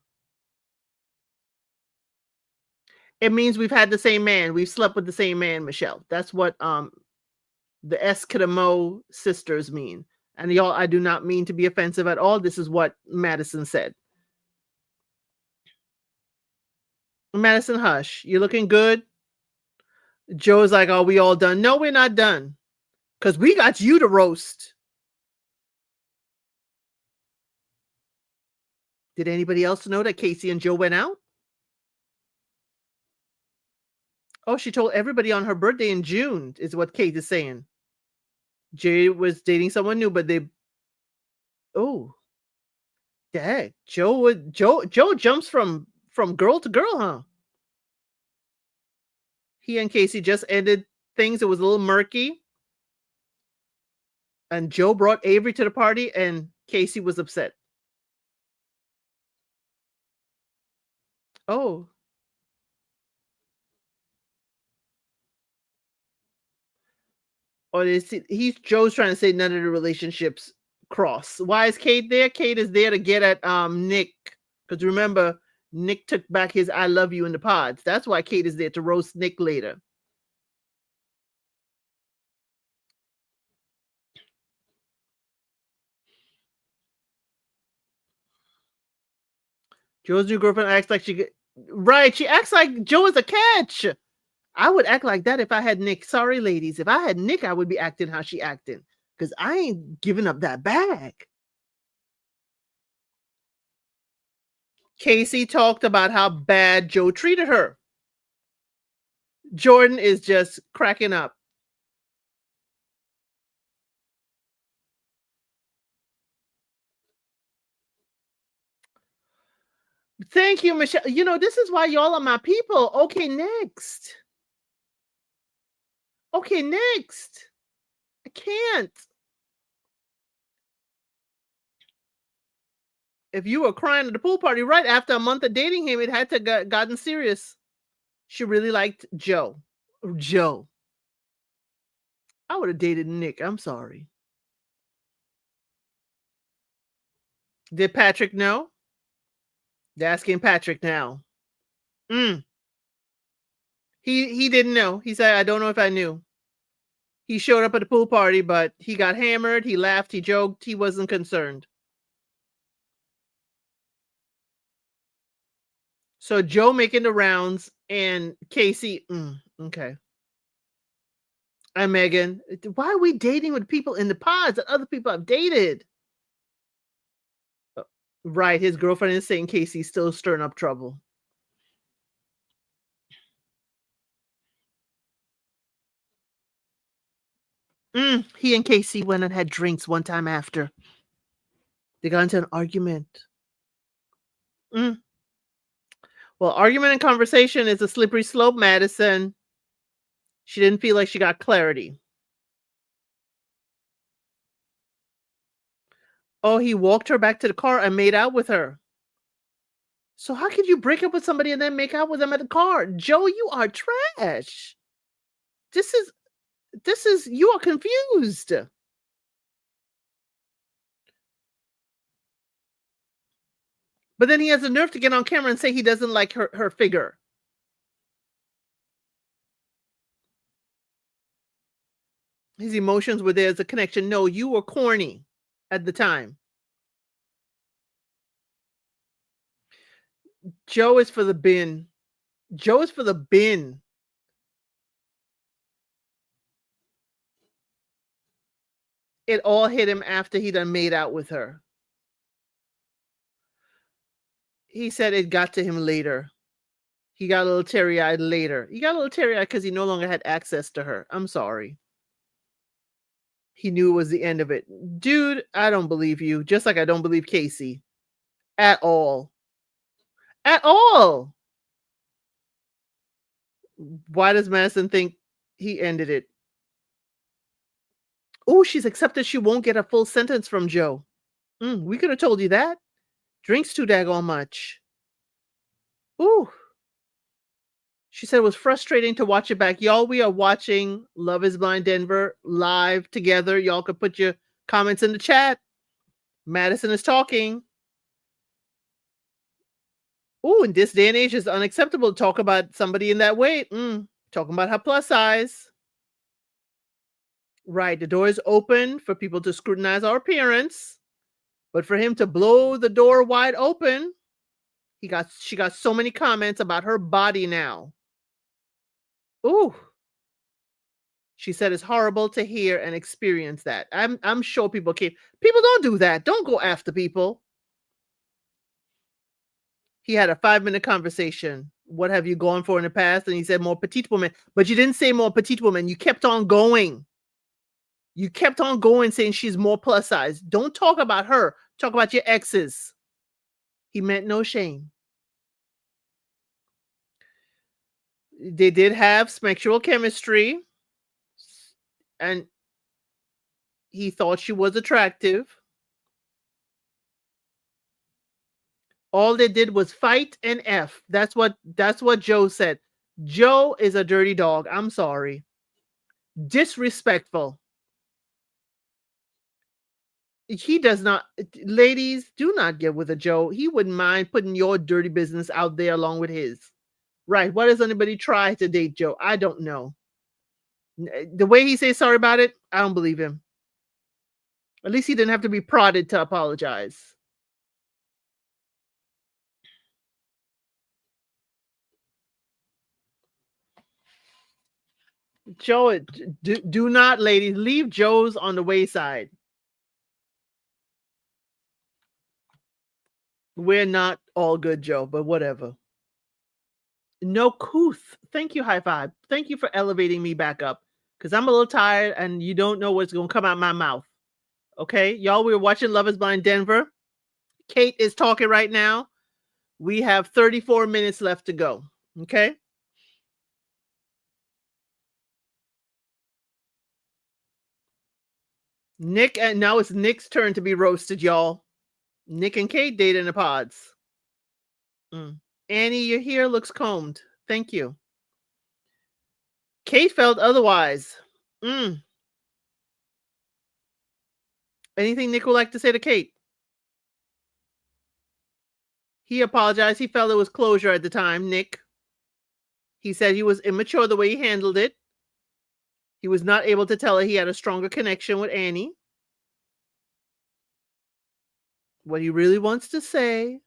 It means we've had the same man. We've slept with the same man, Michelle. That's what the Eskimo sisters mean. And y'all, I do not mean to be offensive at all. This is what Madison said. Madison, hush. You're looking good. Joe's like, are we all done? No, we're not done. Because we got you to roast. Did anybody else know that Casey and Joe went out? Oh, she told everybody on her birthday in June, is what Kate is saying. Jay was dating someone new, but they. Oh, dang. Joe jumps from girl to girl, huh? He and Casey just ended things. It was a little murky. And Joe brought Avery to the party, and Casey was upset. Oh. Or Joe's trying to say none of the relationships cross. Why is Kate there? Kate is there to get at Nick. Because remember, Nick took back his I love you in the pods. That's why Kate is there to roast Nick later. Joe's new girlfriend acts like right. She acts like Joe is a catch. I would act like that if I had Nick. Sorry, ladies. If I had Nick, I would be acting how she acting. Because I ain't giving up that bag. Casey talked about how bad Joe treated her. Jordan is just cracking up. Thank you, Michelle. You know, this is why y'all are my people. Okay, next. Okay, next. I can't. If you were crying at the pool party right after a month of dating him, it had to gotten serious. She really liked Joe. Joe. I would have dated Nick. I'm sorry. Did Patrick know? They're asking Patrick now. Mm. He didn't know. He said, I don't know if I knew. He showed up at the pool party, but he got hammered. He laughed. He joked. He wasn't concerned. So Joe making the rounds and Casey. Okay. And Megan. Why are we dating with people in the pods that other people have dated? Right. His girlfriend is saying Casey's still stirring up trouble. He and Casey went and had drinks one time after. They got into an argument. Well, argument and conversation is a slippery slope, Madison. She didn't feel like she got clarity. Oh, he walked her back to the car and made out with her. So how could you break up with somebody and then make out with them at the car? Joe, you are trash. This is you are confused. But then he has the nerve to get on camera and say he doesn't like her figure. His emotions were there as a connection. No, you were corny at the time. Joe is for the bin. Joe is for the bin. It all hit him after he done made out with her. He said it got to him later. He got a little teary-eyed later. He got a little teary-eyed because he no longer had access to her. I'm sorry. He knew it was the end of it. Dude, I don't believe you. Just like I don't believe Casey. At all. At all. Why does Madison think he ended it? Oh, she's accepted she won't get a full sentence from Joe. We could have told you that. Drinks too daggone much. Ooh. She said it was frustrating to watch it back. Y'all, we are watching Love is Blind Denver live together. Y'all could put your comments in the chat. Madison is talking. Ooh, in this day and age, it's unacceptable to talk about somebody in that way. Talking about her plus size. Right. The door is open for people to scrutinize our appearance. But for him to blow the door wide open, she got so many comments about her body now. Ooh. She said it's horrible to hear and experience that. I'm sure people don't do that. Don't go after people. He had a 5-minute conversation. What have you gone for in the past? And he said more petite woman. But you didn't say more petite woman. You kept on going. You kept on going saying she's more plus size. Don't talk about her. Talk about your exes. He meant no shame. They did have sexual chemistry. And he thought she was attractive. All they did was fight and F. That's what Joe said. Joe is a dirty dog. I'm sorry. Disrespectful. He does not, ladies, do not get with a Joe. He wouldn't mind putting your dirty business out there along with his. Right. Why does anybody try to date Joe? I don't know. The way he says sorry about it, I don't believe him. At least he didn't have to be prodded to apologize. Joe, do not, ladies, leave Joe's on the wayside. We're not all good, Joe, but whatever. No couth. Thank you, high five. Thank you for elevating me back up because I'm a little tired and you don't know what's going to come out my mouth. Okay, y'all, we're watching Love is Blind Denver. Kate is talking right now. We have 34 minutes left to go. Okay. Nick, and now it's Nick's turn to be roasted, y'all. Nick and Kate date in the pods. Annie, your hair looks combed. Thank you. Kate felt otherwise. Anything Nick would like to say to Kate? He apologized. He felt it was closure at the time, Nick. He said he was immature the way he handled it. He was not able to tell her he had a stronger connection with Annie. What he really wants to say,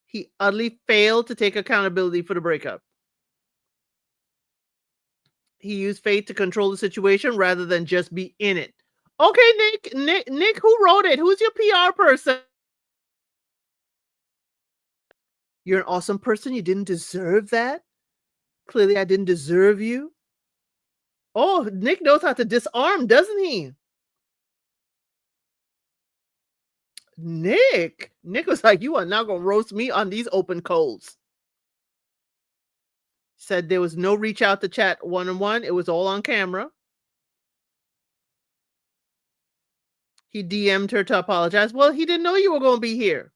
he utterly failed to take accountability for the breakup. He used fate to control the situation rather than just be in it. Okay, Nick, who wrote it? Who's your PR person? You're an awesome person. You didn't deserve that. Clearly, I didn't deserve you. Oh, Nick knows how to disarm, doesn't he? Nick was like, you are not going to roast me on these open coals. Said there was no reach out to chat one-on-one. It was all on camera. He DM'd her to apologize. Well, he didn't know you were going to be here.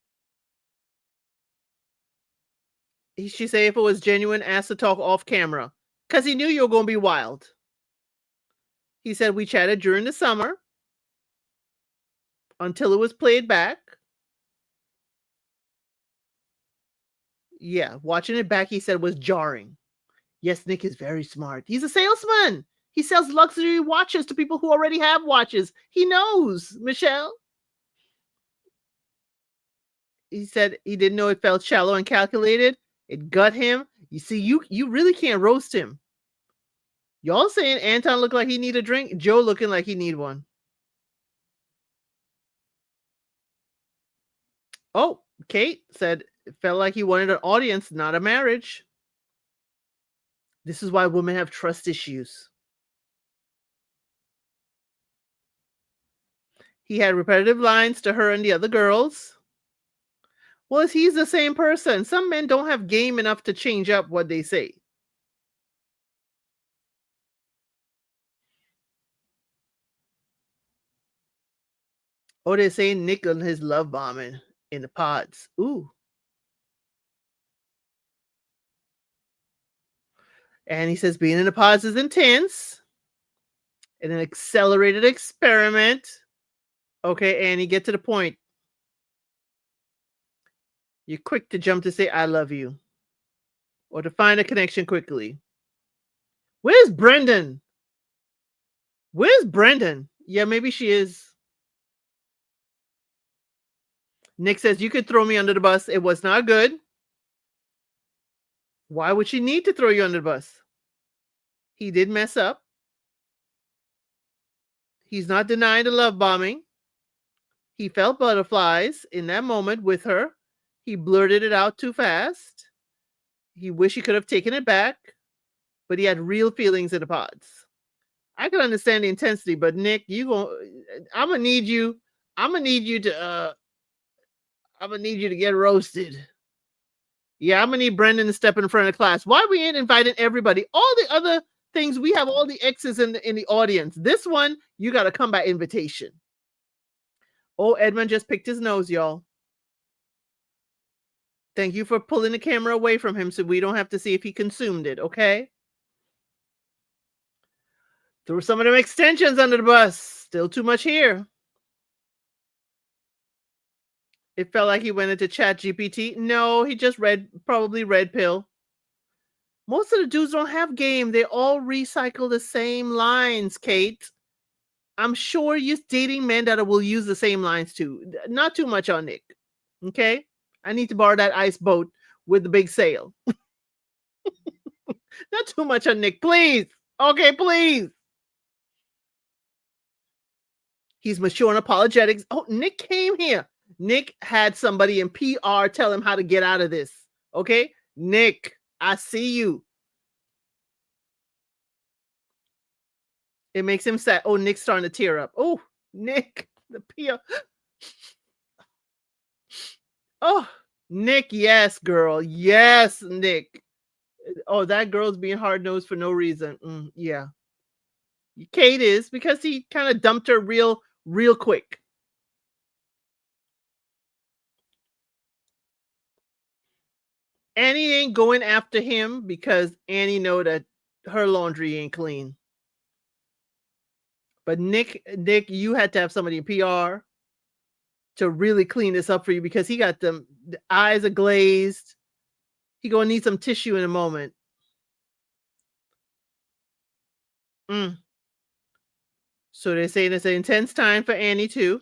She said if it was genuine, asked to talk off camera because he knew you were going to be wild. He said we chatted during the summer until it was played back. Yeah, watching it back, he said, was jarring. Yes, Nick is very smart. He's a salesman. He sells luxury watches to people who already have watches. He knows, Michelle. He said he didn't know it felt shallow and calculated. It gut him. You see, you really can't roast him. Y'all saying Anton looked like he need a drink. Joe looking like he need one. Oh, Kate said it felt like he wanted an audience, not a marriage. This is why women have trust issues. He had repetitive lines to her and the other girls. Well, he's the same person. Some men don't have game enough to change up what they say. Oh, they're saying Nick and his love bombing in the pods. Ooh. And he says being in the pods is intense. And an accelerated experiment. Okay, Annie, get to the point. You're quick to jump to say, I love you. Or to find a connection quickly. Where's Brendan? Where's Brendan? Yeah, maybe she is. Nick says, you could throw me under the bus. It was not good. Why would she need to throw you under the bus? He did mess up. He's not denying the love bombing. He felt butterflies in that moment with her. He blurted it out too fast. He wished he could have taken it back, but he had real feelings in the pods. I can understand the intensity, but Nick, I'm gonna need you to get roasted. Yeah, I'm gonna need Brendan to step in front of the class. Why we ain't inviting everybody? All the other things, we have all the exes in the audience. This one, you got to come by invitation. Oh, Edmund just picked his nose, y'all. Thank you for pulling the camera away from him so we don't have to see if he consumed it, okay? Threw some of them extensions under the bus. Still too much here. It felt like he went into Chat GPT. No, he just probably red pill. Most of the dudes don't have game. They all recycle the same lines, Kate. I'm sure you're dating men that will use the same lines too. Not too much on Nick. Okay? I need to borrow that ice boat with the big sail. Not too much on Nick, please. Okay, please. He's mature and apologetics. Oh, Nick came here. Nick had somebody in PR tell him how to get out of this. Okay? Nick, I see you. It makes him sad. Oh, Nick's starting to tear up. Oh, Nick, the PR. Oh, Nick, yes, girl. Yes, Nick. Oh, that girl's being hard nosed for no reason. Yeah. Kate is because he kind of dumped her real quick. Annie ain't going after him because Annie know that her laundry ain't clean. But Nick, you had to have somebody in PR to really clean this up for you because he got the eyes are glazed. He gonna need some tissue in a moment. Mm. So they're saying it's an intense time for Annie too.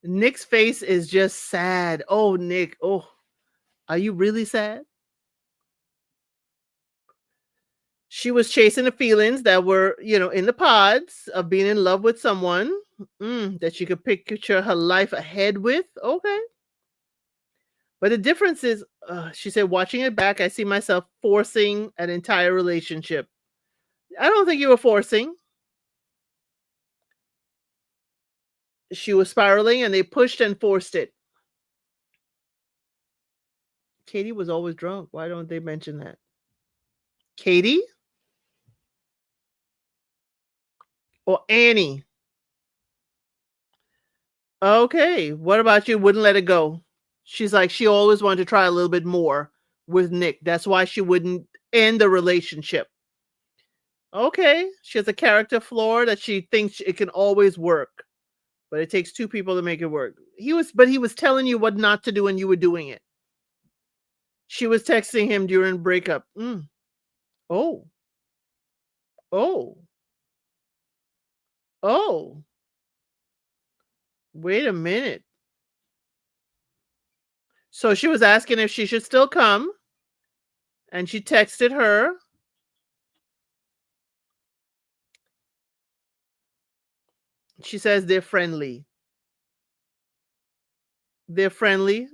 Nick's face is just sad. Oh, Nick. Oh, are you really sad? She was chasing the feelings that were, in the pods of being in love with someone that she could picture her life ahead with. Okay. But the difference is, she said, watching it back, I see myself forcing an entire relationship. I don't think you were forcing. She was spiraling and they pushed and forced it. Katie was always drunk. Why don't they mention that? Katie or Annie? Okay. What about you? Wouldn't let it go. She's like, she always wanted to try a little bit more with Nick. That's why she wouldn't end the relationship. Okay. She has a character flaw that she thinks it can always work, but it takes two people to make it work. He was telling you what not to do and you were doing it. She was texting him during breakup. Oh, oh, oh, wait a minute. So she was asking if she should still come, and she texted her. She says they're friendly. They're friendly,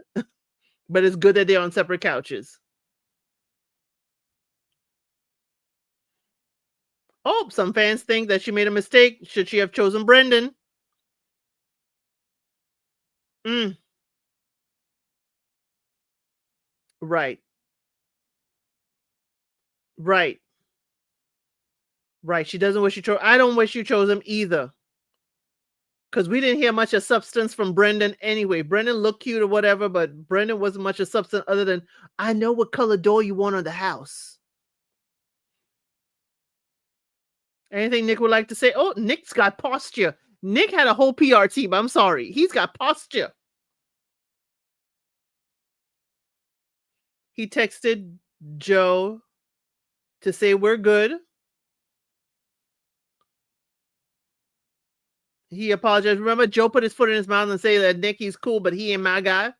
but it's good that they're on separate couches. Oh, some fans think that she made a mistake. Should she have chosen Brendan? Mm, right, right, right. She doesn't wish you chose. I don't wish you chose him either. Because we didn't hear much of substance from Brendan anyway. Brendan looked cute or whatever, but Brendan wasn't much of substance other than, I know what color door you want on the house. Anything Nick would like to say? Oh, Nick's got posture. Nick had a whole PR team. I'm sorry. He's got posture. He texted Joe to say we're good. He apologized. Remember, Joe put his foot in his mouth and say that Nick, he's cool, but he ain't my guy.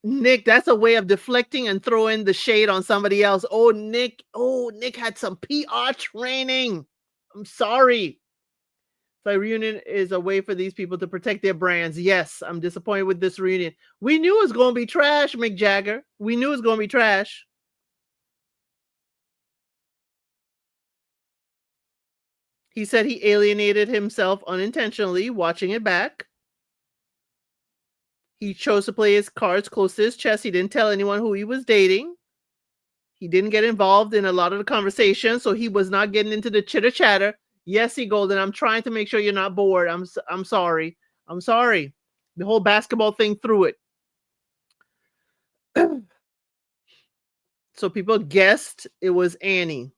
Nick, that's a way of deflecting and throwing the shade on somebody else. Oh, Nick had some PR training. I'm sorry. So reunion is a way for these people to protect their brands. Yes, I'm disappointed with this reunion. We knew it was going to be trash, Mick Jagger. We knew it was going to be trash. He said he alienated himself unintentionally watching it back. He chose to play his cards close to his chest. He didn't tell anyone who he was dating. He didn't get involved in a lot of the conversation, so he was not getting into the chitter chatter. Yes, he Golden, I'm trying to make sure you're not bored. I'm sorry. I'm sorry. The whole basketball thing threw it. So people guessed it was Annie.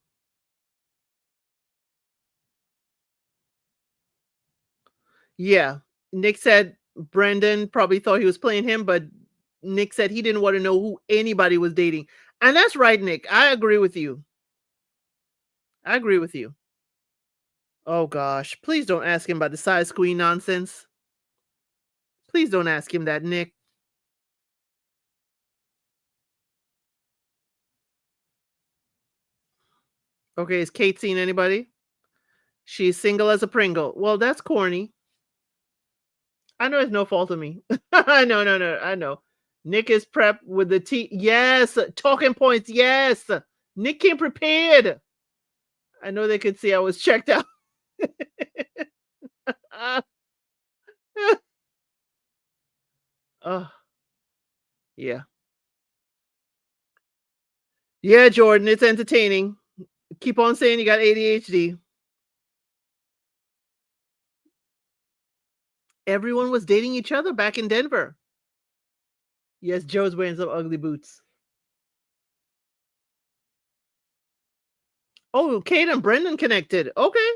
Yeah. Nick said Brendan probably thought he was playing him, but Nick said he didn't want to know who anybody was dating. And that's right, Nick. I agree with you. I agree with you. Oh gosh, please don't ask him about the size queen nonsense. Please don't ask him that, Nick. Okay, is Kate seen anybody? She's single as a Pringle. Well, that's corny. I know it's no fault of me. I know, no, I know. Nick is prepped with the T. Yes, talking points. Yes, Nick came prepared. I know they could see I was checked out. Oh, yeah. Yeah, Jordan, it's entertaining. Keep on saying you got ADHD. Everyone was dating each other back in Denver. Yes, Joe's wearing some ugly boots. Oh, Kate and Brendan connected. Okay.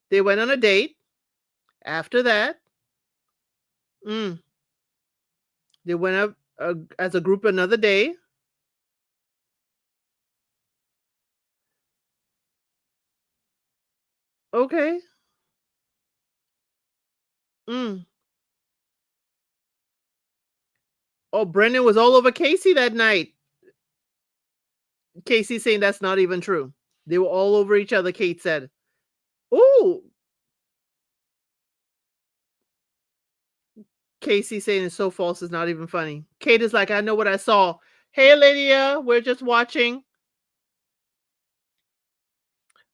They went on a date. After that, mm, they went up as a group another day. Okay. Mm. Oh, Brendan was all over Casey that night. Casey saying that's not even true. They were all over each other, Kate said. Oh, Casey saying it's so false, it's not even funny. Kate is like, I know what I saw. Hey, Lydia, we're just watching.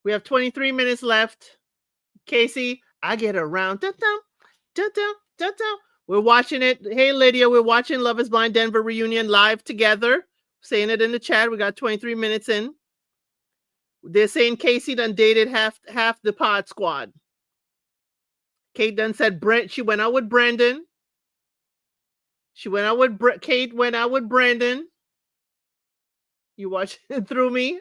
We have 23 minutes left. Casey, I get around. Dun-dun, dun-dun, dun-dun. We're watching it. Hey, Lydia, we're watching Love is Blind Denver reunion live together. Saying it in the chat. We got 23 minutes in. They're saying Casey done dated half the pod squad. Kate done said Brent. She went out with Brendan. She went out with Kate went out with Brandon. You watched it through me.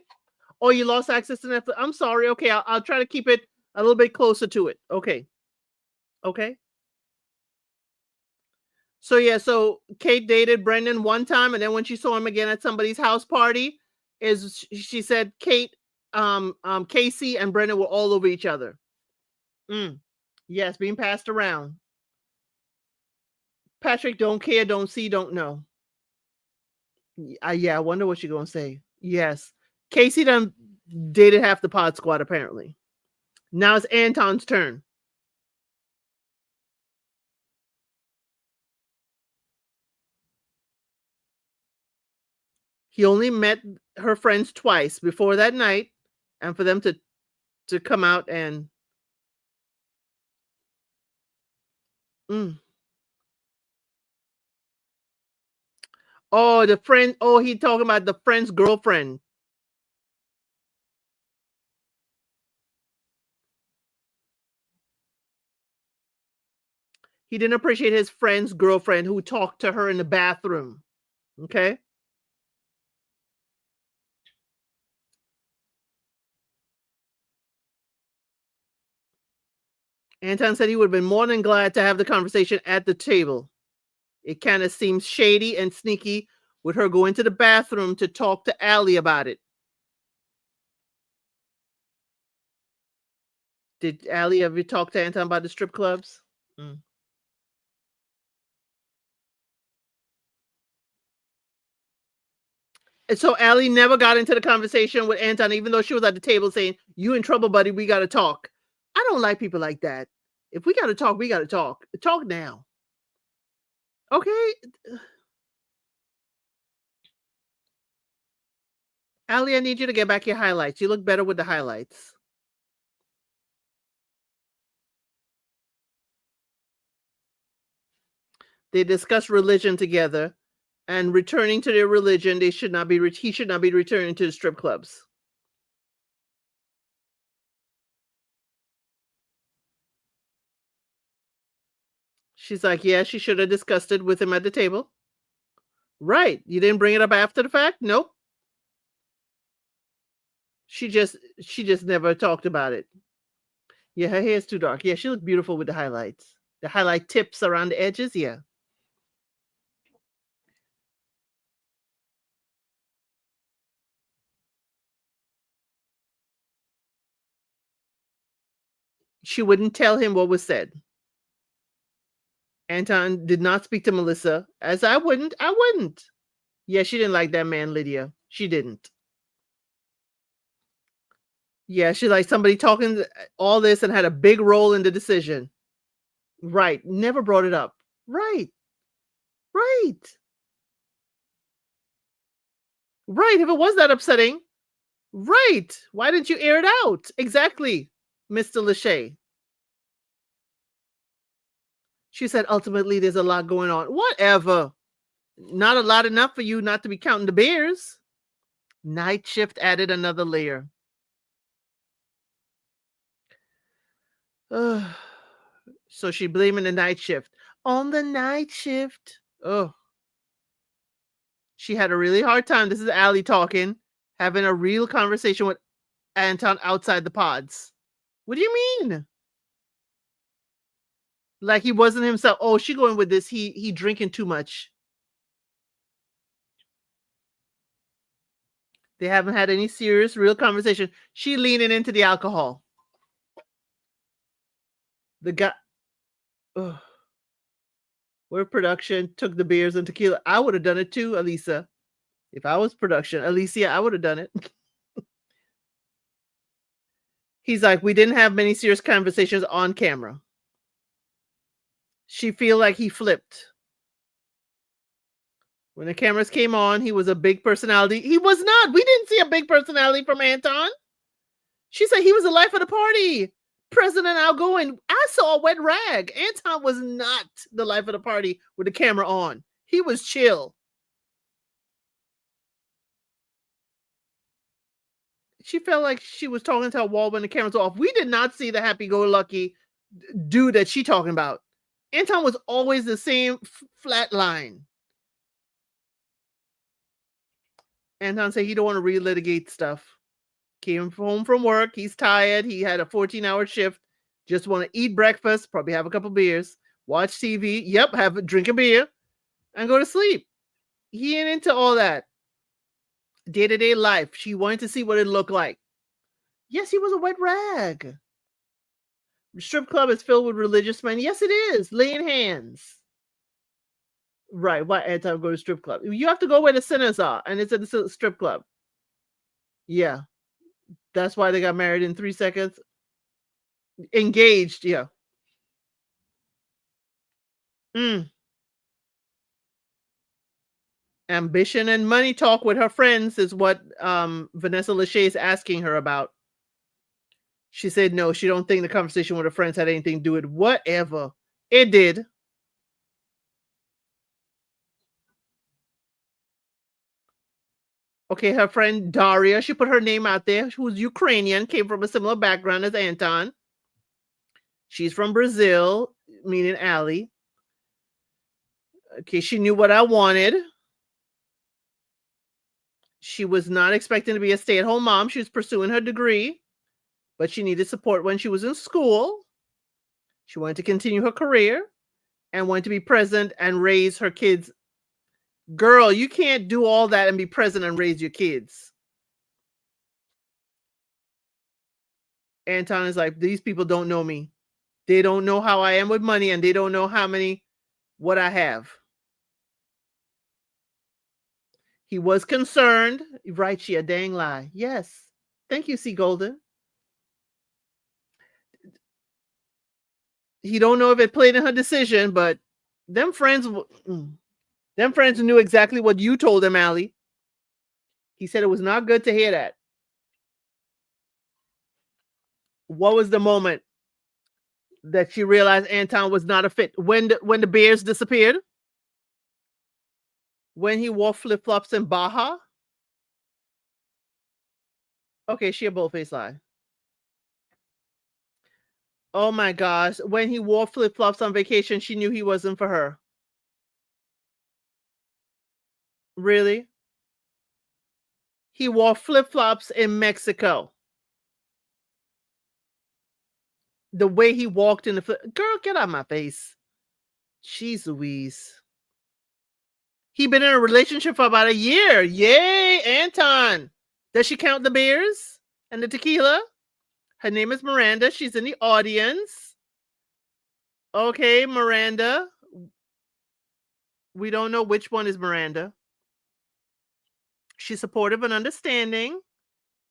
Oh, you lost access to Netflix. I'm sorry. Okay, I'll try to keep it a little bit closer to it. Okay. Okay. So yeah, so Kate dated Brendan one time, and then when she saw him again at somebody's house party, is she said Kate, Casey and Brendan were all over each other. Mm. Yes, being passed around. Patrick, don't care, don't see, don't know. Yeah, I wonder what you're gonna say. Yes, Casey done dated half the pod squad apparently. Now it's Anton's turn. He only met her friends twice before that night, and for them to come out and mm. Oh, the friend. Oh, he talking about the friend's girlfriend. He didn't appreciate his friend's girlfriend who talked to her in the bathroom. Okay. Anton said he would have been more than glad to have the conversation at the table. It kind of seems shady and sneaky with her going to the bathroom to talk to Allie about it. Did Allie ever talk to Anton about the strip clubs? Mm. And so Allie never got into the conversation with Anton, even though she was at the table saying, "You in trouble, buddy. We got to talk." I don't like people like that. If we got to talk, we got to talk. Talk now. Okay. Allie, I need you to get back your highlights. You look better with the highlights. They discuss religion together, and returning to their religion, they should not be. He should not be returning to the strip clubs. She's like, yeah, she should have discussed it with him at the table. Right. You didn't bring it up after the fact? Nope. She just never talked about it. Yeah, her hair's too dark. Yeah, she looked beautiful with the highlights. The highlight tips around the edges, yeah. She wouldn't tell him what was said. Anton did not speak to Melissa, as I wouldn't. I wouldn't. Yeah, she didn't like that man, Lydia. She didn't. Yeah, she's like somebody talking all this and had a big role in the decision. Right. Never brought it up. Right. Right. Right. If it was that upsetting, right. Why didn't you air it out? Exactly, Mr. Lachey. She said, ultimately, there's a lot going on. Whatever. Not a lot enough for you not to be counting the bears. Night shift added another layer. Ugh. So she blaming the night shift. On the night shift. Oh, she had a really hard time. This is Allie talking, having a real conversation with Anton outside the pods. What do you mean? Like he wasn't himself. Oh, she going with this. He drinking too much. They haven't had any serious, real conversation. She leaning into the alcohol. The guy, ugh, where production took the beers and tequila. I would have done it too, Elisa. If I was production, Alicia, I would have done it. He's like, we didn't have many serious conversations on camera. She feel like he flipped. When the cameras came on, he was a big personality. He was not. We didn't see a big personality from Anton. She said he was the life of the party. President outgoing. I saw a wet rag. Anton was not the life of the party with the camera on. He was chill. She felt like she was talking to a wall when the cameras were off. We did not see the happy-go-lucky dude that she talking about. Anton was always the same flat line. Anton said he don't want to relitigate stuff. Came home from work. He's tired. He had a 14-hour shift. Just want to eat breakfast, probably have a couple beers, watch TV. Yep, drink a beer, and go to sleep. He ain't into all that day-to-day life. She wanted to see what it looked like. Yes, he was a wet rag. The strip club is filled with religious men. Yes, it is. Laying hands. Right. Why Anton go to strip club? You have to go where the sinners are, and it's at the strip club. Yeah. That's why they got married in 3 seconds. Engaged, yeah. Mm. Ambition and money talk with her friends is what Vanessa Lachey is asking her about. She said no, she don't think the conversation with her friends had anything to do with whatever. It did. Okay, her friend Daria, she put her name out there, who's Ukrainian, came from a similar background as Anton. She's from Brazil, meaning Allie. Okay, she knew what I wanted. She was not expecting to be a stay-at-home mom. She was pursuing her degree, but she needed support when she was in school. She wanted to continue her career and wanted to be present and raise her kids. Girl, you can't do all that and be present and raise your kids. Anton is like, these people don't know me. They don't know how I am with money, and they don't know what I have. He was concerned. Right, she a dang lie. Yes. Thank you, C. Golden. He don't know if it played in her decision, but them friends knew exactly what you told them, Allie. He said it was not good to hear that. What was the moment that she realized Anton was not a fit? When the bears disappeared? When he wore flip-flops in Baja? Okay, she a bold-faced lie. Oh my gosh. When he wore flip-flops on vacation, she knew he wasn't for her. Really? He wore flip-flops in Mexico. The way he walked in the girl, get out of my face. Jeez Louise. He been in a relationship for about a year. Yay, Anton. Does she count the beers and the tequila? Her name is Miranda. She's in the audience. Okay, Miranda. We don't know which one is Miranda. She's supportive and understanding.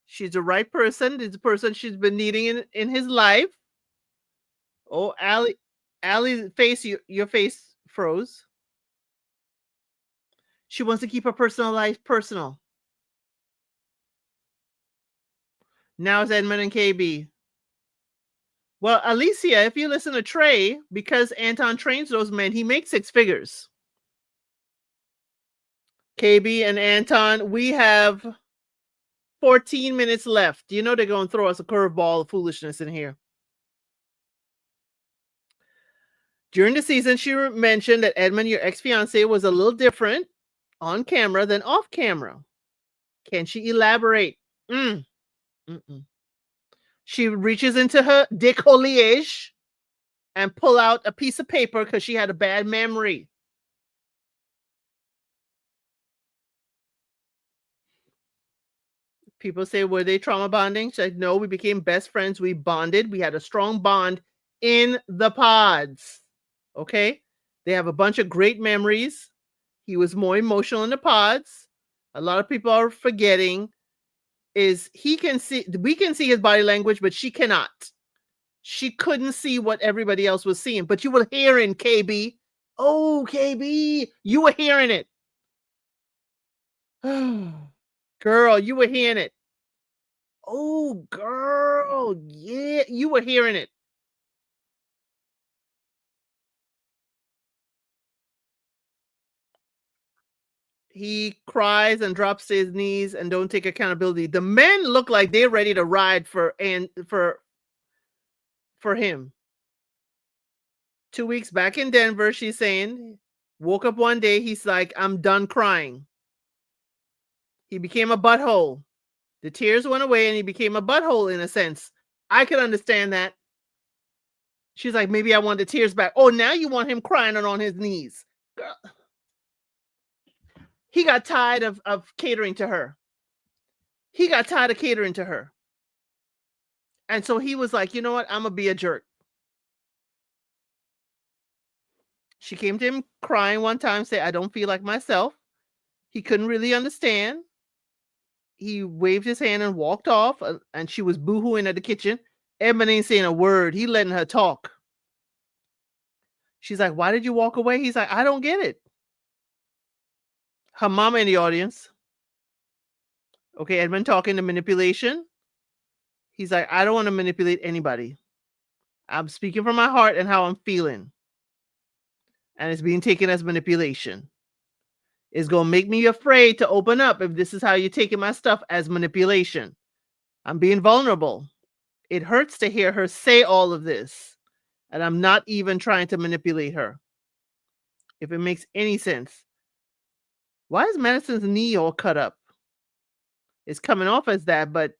She's the right person. It's the person she's been needing in his life. Oh, Allie's face, your face froze. She wants to keep her personal life personal. Now it's Edmund and KB. Well, Alicia, if you listen to Trey, because Anton trains those men, he makes 6 figures. KB and Anton, we have 14 minutes left. You know they're going to throw us a curveball of foolishness in here. During the season, she mentioned that Edmund, your ex-fiance, was a little different on camera than off camera. Can she elaborate? She reaches into her décolletage and pull out a piece of paper because she had a bad memory. People say, were they trauma bonding? She said, no, we became best friends. We bonded. We had a strong bond in the pods. Okay? They have a bunch of great memories. He was more emotional in the pods. A lot of people are forgetting is we can see his body language, but she cannot. She couldn't see what everybody else was seeing, but you were hearing KB. Oh, KB, you were hearing it. Girl, you were hearing it. Oh, girl, yeah, you were hearing it. He cries and drops to his knees and don't take accountability. The men look like they're ready to ride for him. 2 weeks back in Denver, she's saying, woke up one day, he's like, I'm done crying. He became a butthole. The tears went away and he became a butthole in a sense. I could understand that. She's like, maybe I want the tears back. Oh, now you want him crying and on his knees. Girl. He got tired of catering to her. He got tired of catering to her. And so he was like, you know what? I'm going to be a jerk. She came to him crying one time, say, I don't feel like myself. He couldn't really understand. He waved his hand and walked off, and she was boohooing at the kitchen. Edmund ain't saying a word. He letting her talk. She's like, why did you walk away? He's like, I don't get it. Her mama in the audience. Okay, Edmund talking to manipulation. He's like, I don't want to manipulate anybody. I'm speaking from my heart and how I'm feeling. And it's being taken as manipulation. It's going to make me afraid to open up if this is how you're taking my stuff as manipulation. I'm being vulnerable. It hurts to hear her say all of this. And I'm not even trying to manipulate her. If it makes any sense. Why is Madison's knee all cut up? It's coming off as that, but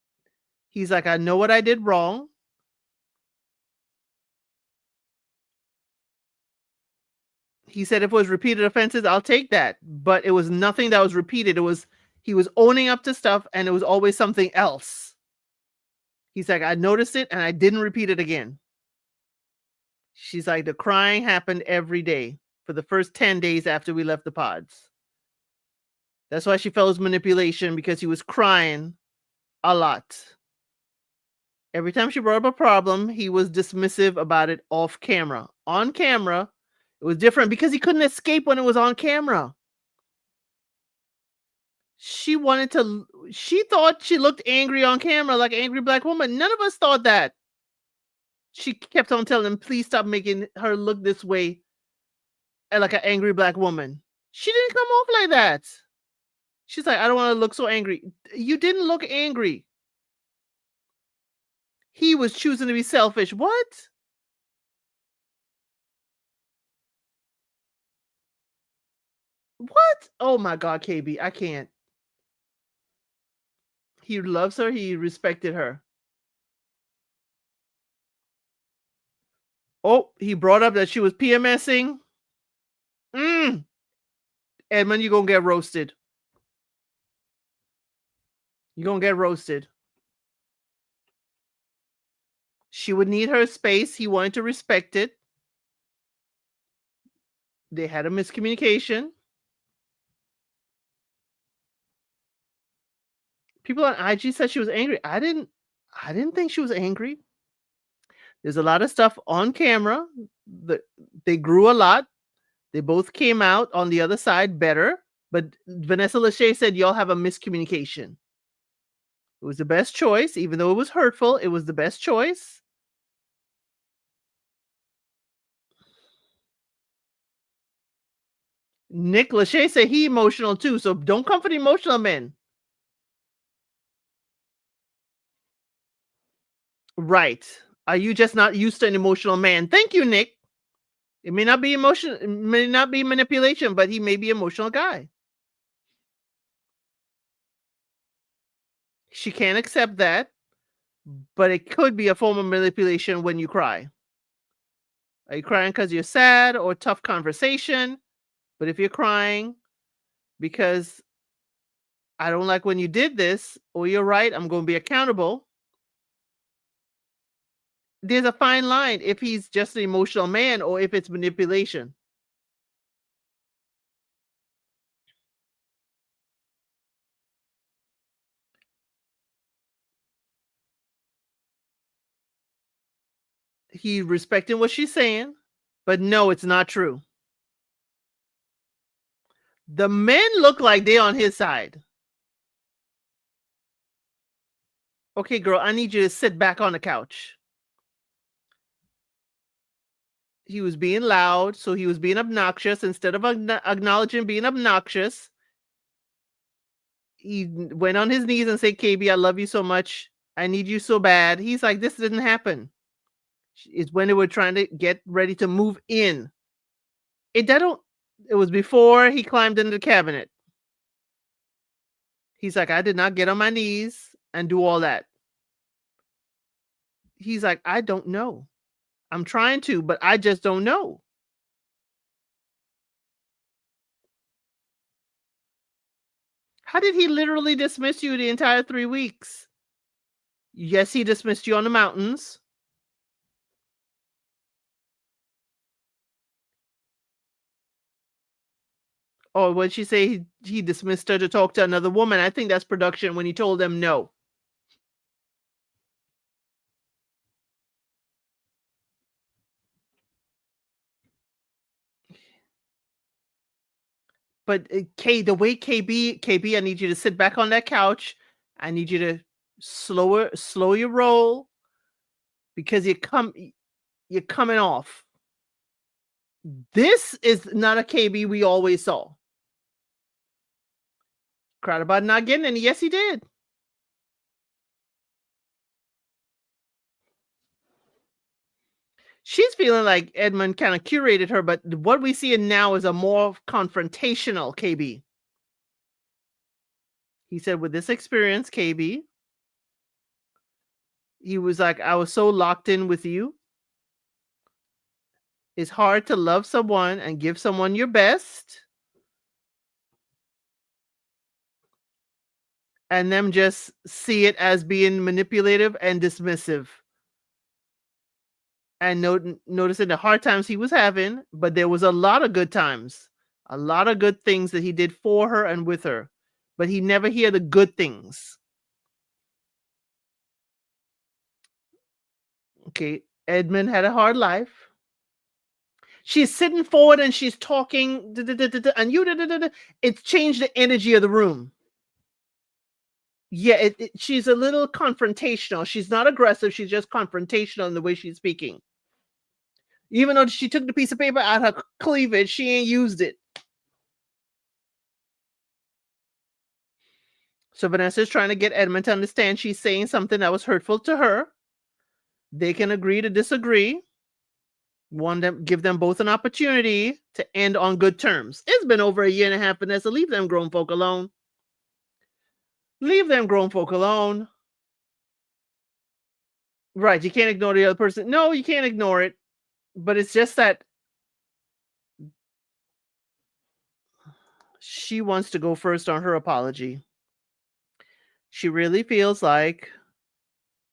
he's like, I know what I did wrong. He said if it was repeated offenses, I'll take that. But it was nothing that was repeated. He was owning up to stuff and it was always something else. He's like, I noticed it and I didn't repeat it again. She's like, the crying happened every day for the first 10 days after we left the pods. That's why she felt his manipulation, because he was crying a lot. Every time she brought up a problem, he was dismissive about it off camera. On camera, it was different because he couldn't escape when it was on camera. She thought she looked angry on camera, like an angry black woman. None of us thought that. She kept on telling him, please stop making her look this way, like an angry black woman. She didn't come off like that. She's like, I don't want to look so angry. You didn't look angry. He was choosing to be selfish. What? What? Oh my God, KB, I can't. He loves her. He respected her. Oh, he brought up that she was PMSing. Edmund, you're going to get roasted. You're going to get roasted. She would need her space. He wanted to respect it. They had a miscommunication. People on IG said she was angry. I didn't think she was angry. There's a lot of stuff on camera. The, they grew a lot. They both came out on the other side better. But Vanessa Lachey said y'all have a miscommunication. It was the best choice, even though it was hurtful. It was the best choice. Nick Lachey said he emotional too, so don't come for the emotional men. Right. Are you just not used to an emotional man? Thank you, Nick. It may not be emotion, it may not be manipulation, but he may be an emotional guy. She can't accept that, but it could be a form of manipulation when you cry. Are you crying because you're sad or tough conversation? But if you're crying because I don't like when you did this, or you're right, I'm going to be accountable. There's a fine line if he's just an emotional man or if it's manipulation. He respecting what she's saying, but no, it's not true. The men look like they're on his side. Okay, girl, I need you to sit back on the couch. He was being loud, so he was being obnoxious. Instead of acknowledging being obnoxious, he went on his knees and said, KB, I love you so much. I need you so bad. He's like, this didn't happen. It's when they were trying to get ready to move in. It was before he climbed into the cabinet. He's like, I did not get on my knees and do all that. He's like, I don't know. I'm trying to, but I just don't know. How did he literally dismiss you the entire 3 weeks? Yes, he dismissed you on the mountains. Or when she say he dismissed her to talk to another woman, I think that's production when he told them no. But the way KB, I need you to sit back on that couch. I need you to slow your roll because you're coming off. This is not a KB we always saw. Cried about not getting any. Yes, he did. She's feeling like Edmund kind of curated her, but what we see now is a more confrontational KB. He said, with this experience, KB, he was like, I was so locked in with you. It's hard to love someone and give someone your best, and them just see it as being manipulative and dismissive. And noticing the hard times he was having, but there was a lot of good times, a lot of good things that he did for her and with her, but he never hear the good things. Okay, Edmund had a hard life. She's sitting forward and she's talking, and it's changed the energy of the room. Yeah, she's a little confrontational. She's not aggressive. She's just confrontational in the way she's speaking. Even though she took the piece of paper out her cleavage, she ain't used it. So Vanessa's trying to get Edmund to understand she's saying something that was hurtful to her. They can agree to disagree. Give them both an opportunity to end on good terms. It's been over a year and a half, Vanessa. Leave them grown folk alone. Leave them grown folk alone. Right, you can't ignore the other person. No, you can't ignore it. But it's just that she wants to go first on her apology. She really feels like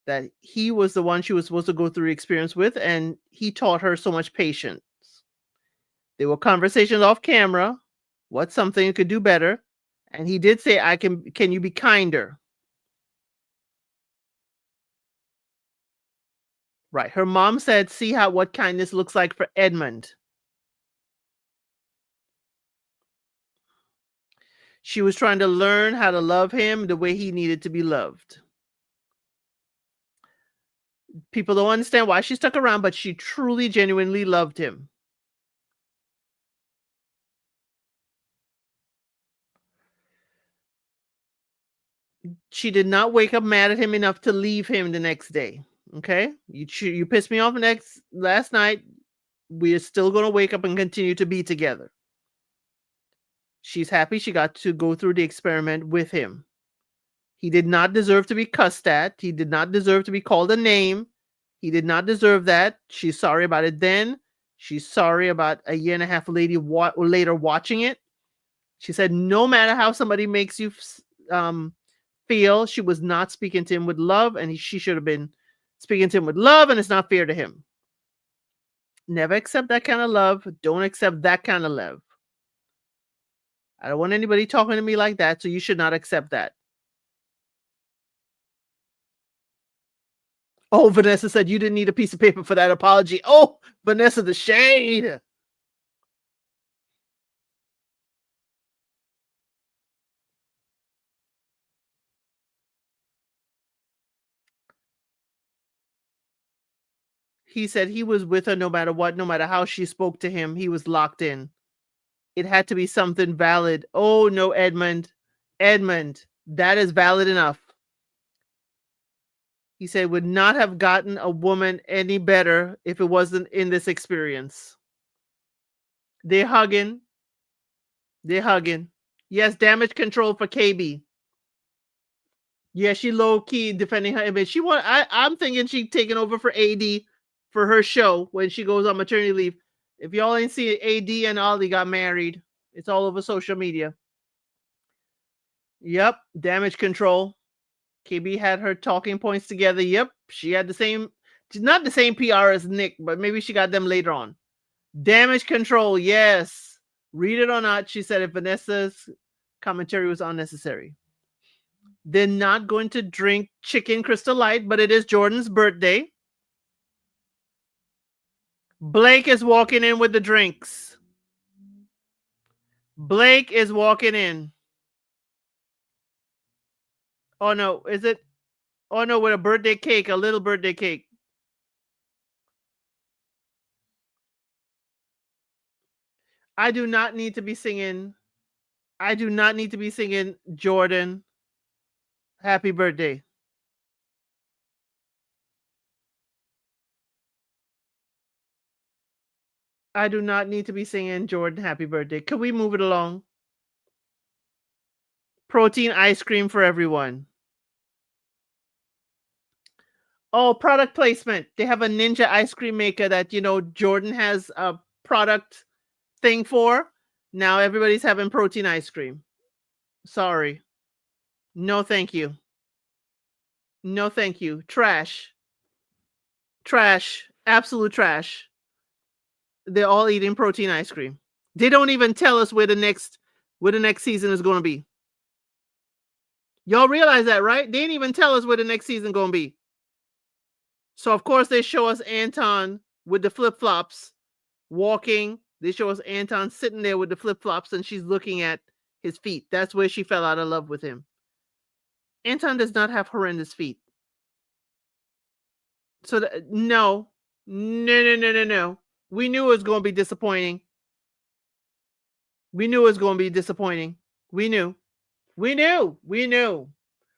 that he was the one she was supposed to go through the experience with, and he taught her so much patience. There were conversations off camera. What's something you could do better? And he did say, can you be kinder? Right. Her mom said, see how what kindness looks like for Edmund. She was trying to learn how to love him the way he needed to be loved. People don't understand why she stuck around, but she truly, genuinely loved him. She did not wake up mad at him enough to leave him the next day. Okay, you pissed me off last night. We are still going to wake up and continue to be together. She's happy she got to go through the experiment with him. He did not deserve to be cussed at. He did not deserve to be called a name. He did not deserve that. She's sorry about it then. She's sorry about a year and a half later watching it. She said, no matter how somebody makes you feel, she was not speaking to him with love, and she should have been speaking to him with love, and it's not fair to him. Never accept that kind of love. Don't accept that kind of love. I don't want anybody talking to me like that, so you should not accept that. Oh, Vanessa said you didn't need a piece of paper for that apology. Oh, Vanessa, the shade. He said he was with her no matter what, no matter how she spoke to him. He was locked in. It had to be something valid. Oh, no, Edmund. Edmund, that is valid enough. He said would not have gotten a woman any better if it wasn't in this experience. They're hugging. They're hugging. Yes, damage control for KB. Yeah, she low key defending her image. I'm thinking she taking over for AD for her show when she goes on maternity leave. If y'all ain't seen it, AD and Ollie got married. It's all over social media. Yep, damage control. KB had her talking points together. Yep, she had not the same PR as Nick, but maybe she got them later on. Damage control, yes. Read it or not, she said if Vanessa's commentary was unnecessary. They're not going to drink chicken Crystal Light, but it is Jordan's birthday. Blake is walking in with the drinks. Blake is walking in. Oh no, is it? Oh no, with a birthday cake, a little birthday cake. I do not need to be singing. I do not need to be singing Jordan happy birthday. I do not need to be singing Jordan happy birthday. Could we move it along? Protein ice cream for everyone. Oh, product placement. They have a Ninja ice cream maker that, Jordan has a product thing for. Now everybody's having protein ice cream. Sorry. No, thank you. No, thank you. Trash. Trash. Absolute trash. They're all eating protein ice cream. They don't even tell us where the next season is going to be. Y'all realize that, right? They didn't even tell us where the next season going to be. So of course they show us Anton with the flip-flops walking. They show us Anton sitting there with the flip-flops and she's looking at his feet. That's where she fell out of love with him. Anton does not have horrendous feet. So no. We knew it was going to be disappointing. We knew.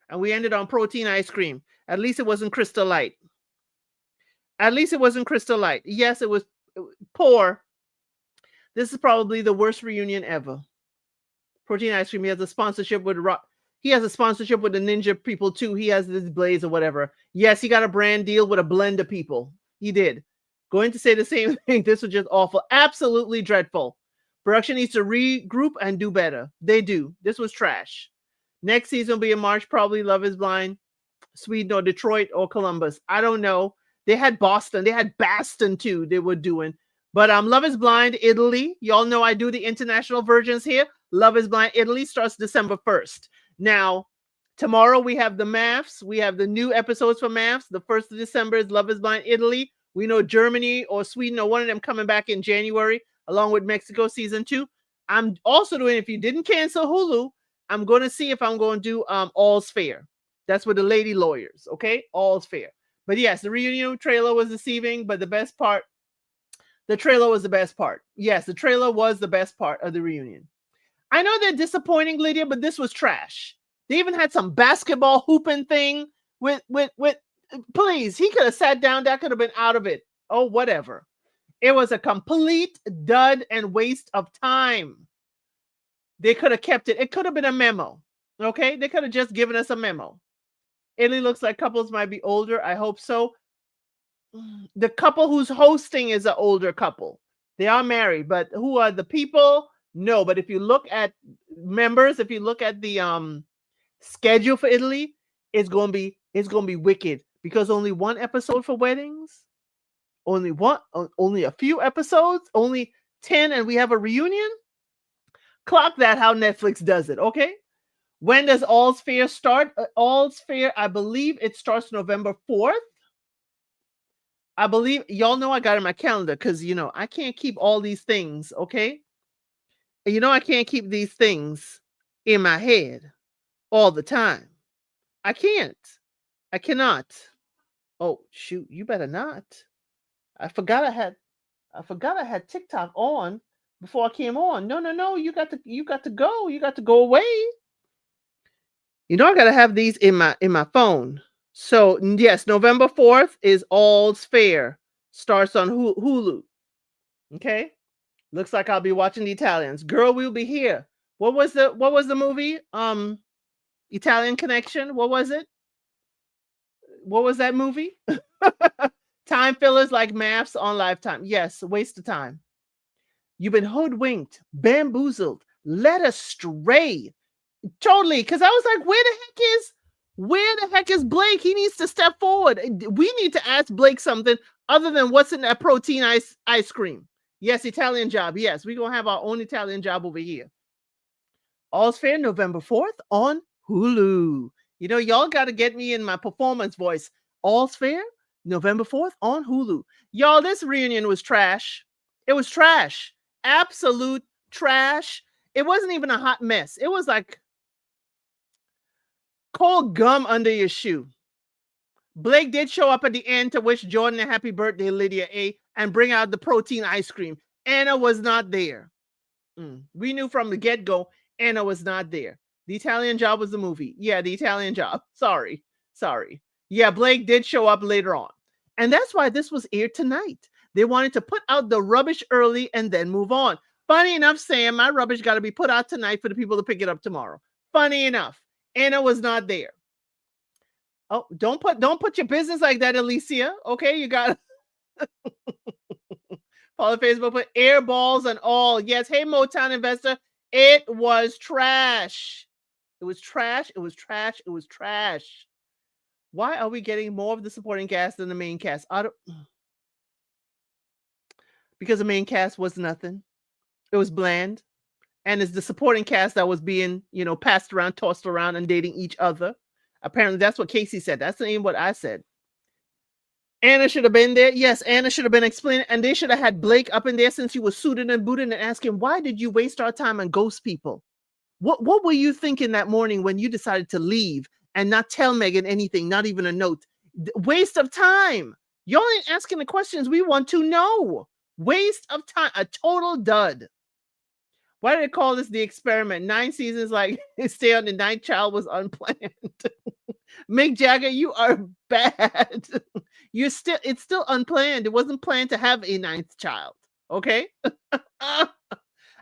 And we ended on protein ice cream. At least it wasn't Crystal Light. Yes, it was poor. This is probably the worst reunion ever. Protein ice cream. He has a sponsorship with He has a sponsorship with the Ninja people too. He has this Blaze or whatever. Yes, he got a brand deal with a blend of people. He did. Going to say the same thing. This was just awful. Absolutely dreadful. Production needs to regroup and do better. They do. This was trash. Next season will be in March. Probably Love is Blind, Sweden or Detroit or Columbus. I don't know. They had Boston. They had Boston too. They were doing. But Love is Blind, Italy. Y'all know I do the international versions here. Love is Blind, Italy starts December 1st. Now, Tomorrow we have the maths. We have the new episodes for maths. The 1st of December is Love is Blind Italy. We know Germany or Sweden or one of them coming back in January, along with Mexico season 2. I'm also doing, if you didn't cancel Hulu, I'm going to see if I'm going to do All's Fair. That's with the lady lawyers, okay? All's Fair. But yes, the reunion trailer was deceiving, but the best part, the trailer was the best part. Yes, the trailer was the best part of the reunion. I know they're disappointing, Lydia, but this was trash. They even had some basketball hooping thing with please, he could have sat down. That could have been out of it. Oh, whatever. It was a complete dud and waste of time. They could have kept it. It could have been a memo. Okay? They could have just given us a memo. Italy looks like couples might be older. I hope so. The couple who's hosting is an older couple. They are married, but who are the people? No, but if you look at members, if you look at the schedule for Italy, it's gonna be wicked, because only one episode for weddings, only a few episodes, only 10, and we have a reunion. Clock that how Netflix does it, okay? When does All's Fair start? All's Fair, I believe it starts November 4th. I believe, y'all know I got it in my calendar, because, I can't keep all these things, okay? I can't keep these things in my head all the time. I can't. I cannot. Oh, shoot, you better not. I forgot I had TikTok on before I came on. No, you got to go. You got to go away. I got to have these in my phone. So, yes, November 4th is All's Fair. Starts on Hulu. Okay? Looks like I'll be watching the Italians. Girl, We'll Be Here. What was the movie? Italian Connection. What was it? What was that movie? Time fillers like maths on Lifetime. Yes, a waste of time. You've been hoodwinked, bamboozled, led astray. Totally. Because I was like, where the heck is Blake? He needs to step forward. We need to ask Blake something other than what's in that protein ice cream. Yes, Italian Job. Yes, we're going to have our own Italian Job over here. All's Fair, November 4th on Hulu. Y'all got to get me in my performance voice. All's Fair, November 4th on Hulu. Y'all, this reunion was trash. It was trash. Absolute trash. It wasn't even a hot mess. It was like cold gum under your shoe. Blake did show up at the end to wish Jordan a happy birthday, Lydia A., and bring out the protein ice cream. Anna was not there. We knew from the get-go Anna was not there. The Italian Job was the movie. Yeah, The Italian Job. Sorry. Yeah, Blake did show up later on. And that's why this was aired tonight. They wanted to put out the rubbish early and then move on. Funny enough, Sam, my rubbish got to be put out tonight for the people to pick it up tomorrow. Funny enough, Anna was not there. Oh, don't put your business like that, Alicia. Okay, you got follow Facebook, put air balls and all. Yes, hey, Motown investor, it was trash. It was trash. It was trash. It was trash. Why are we getting more of the supporting cast than the main cast? Because the main cast was nothing. It was bland. And it's the supporting cast that was being, passed around, tossed around, and dating each other. Apparently, that's what Casey said. That's not even what I said. Anna should have been there. Yes, Anna should have been explaining. And they should have had Blake up in there since he was suited and booted and asking, why did you waste our time on ghost people? What were you thinking that morning when you decided to leave and not tell Megan anything, not even a note? Waste of time. Y'all ain't asking the questions we want to know. Waste of time. A total dud. Why did they call this the experiment? 9 seasons, like stay on the 9th child was unplanned. Mick Jagger, you are bad. It's still unplanned. It wasn't planned to have a 9th child. Okay.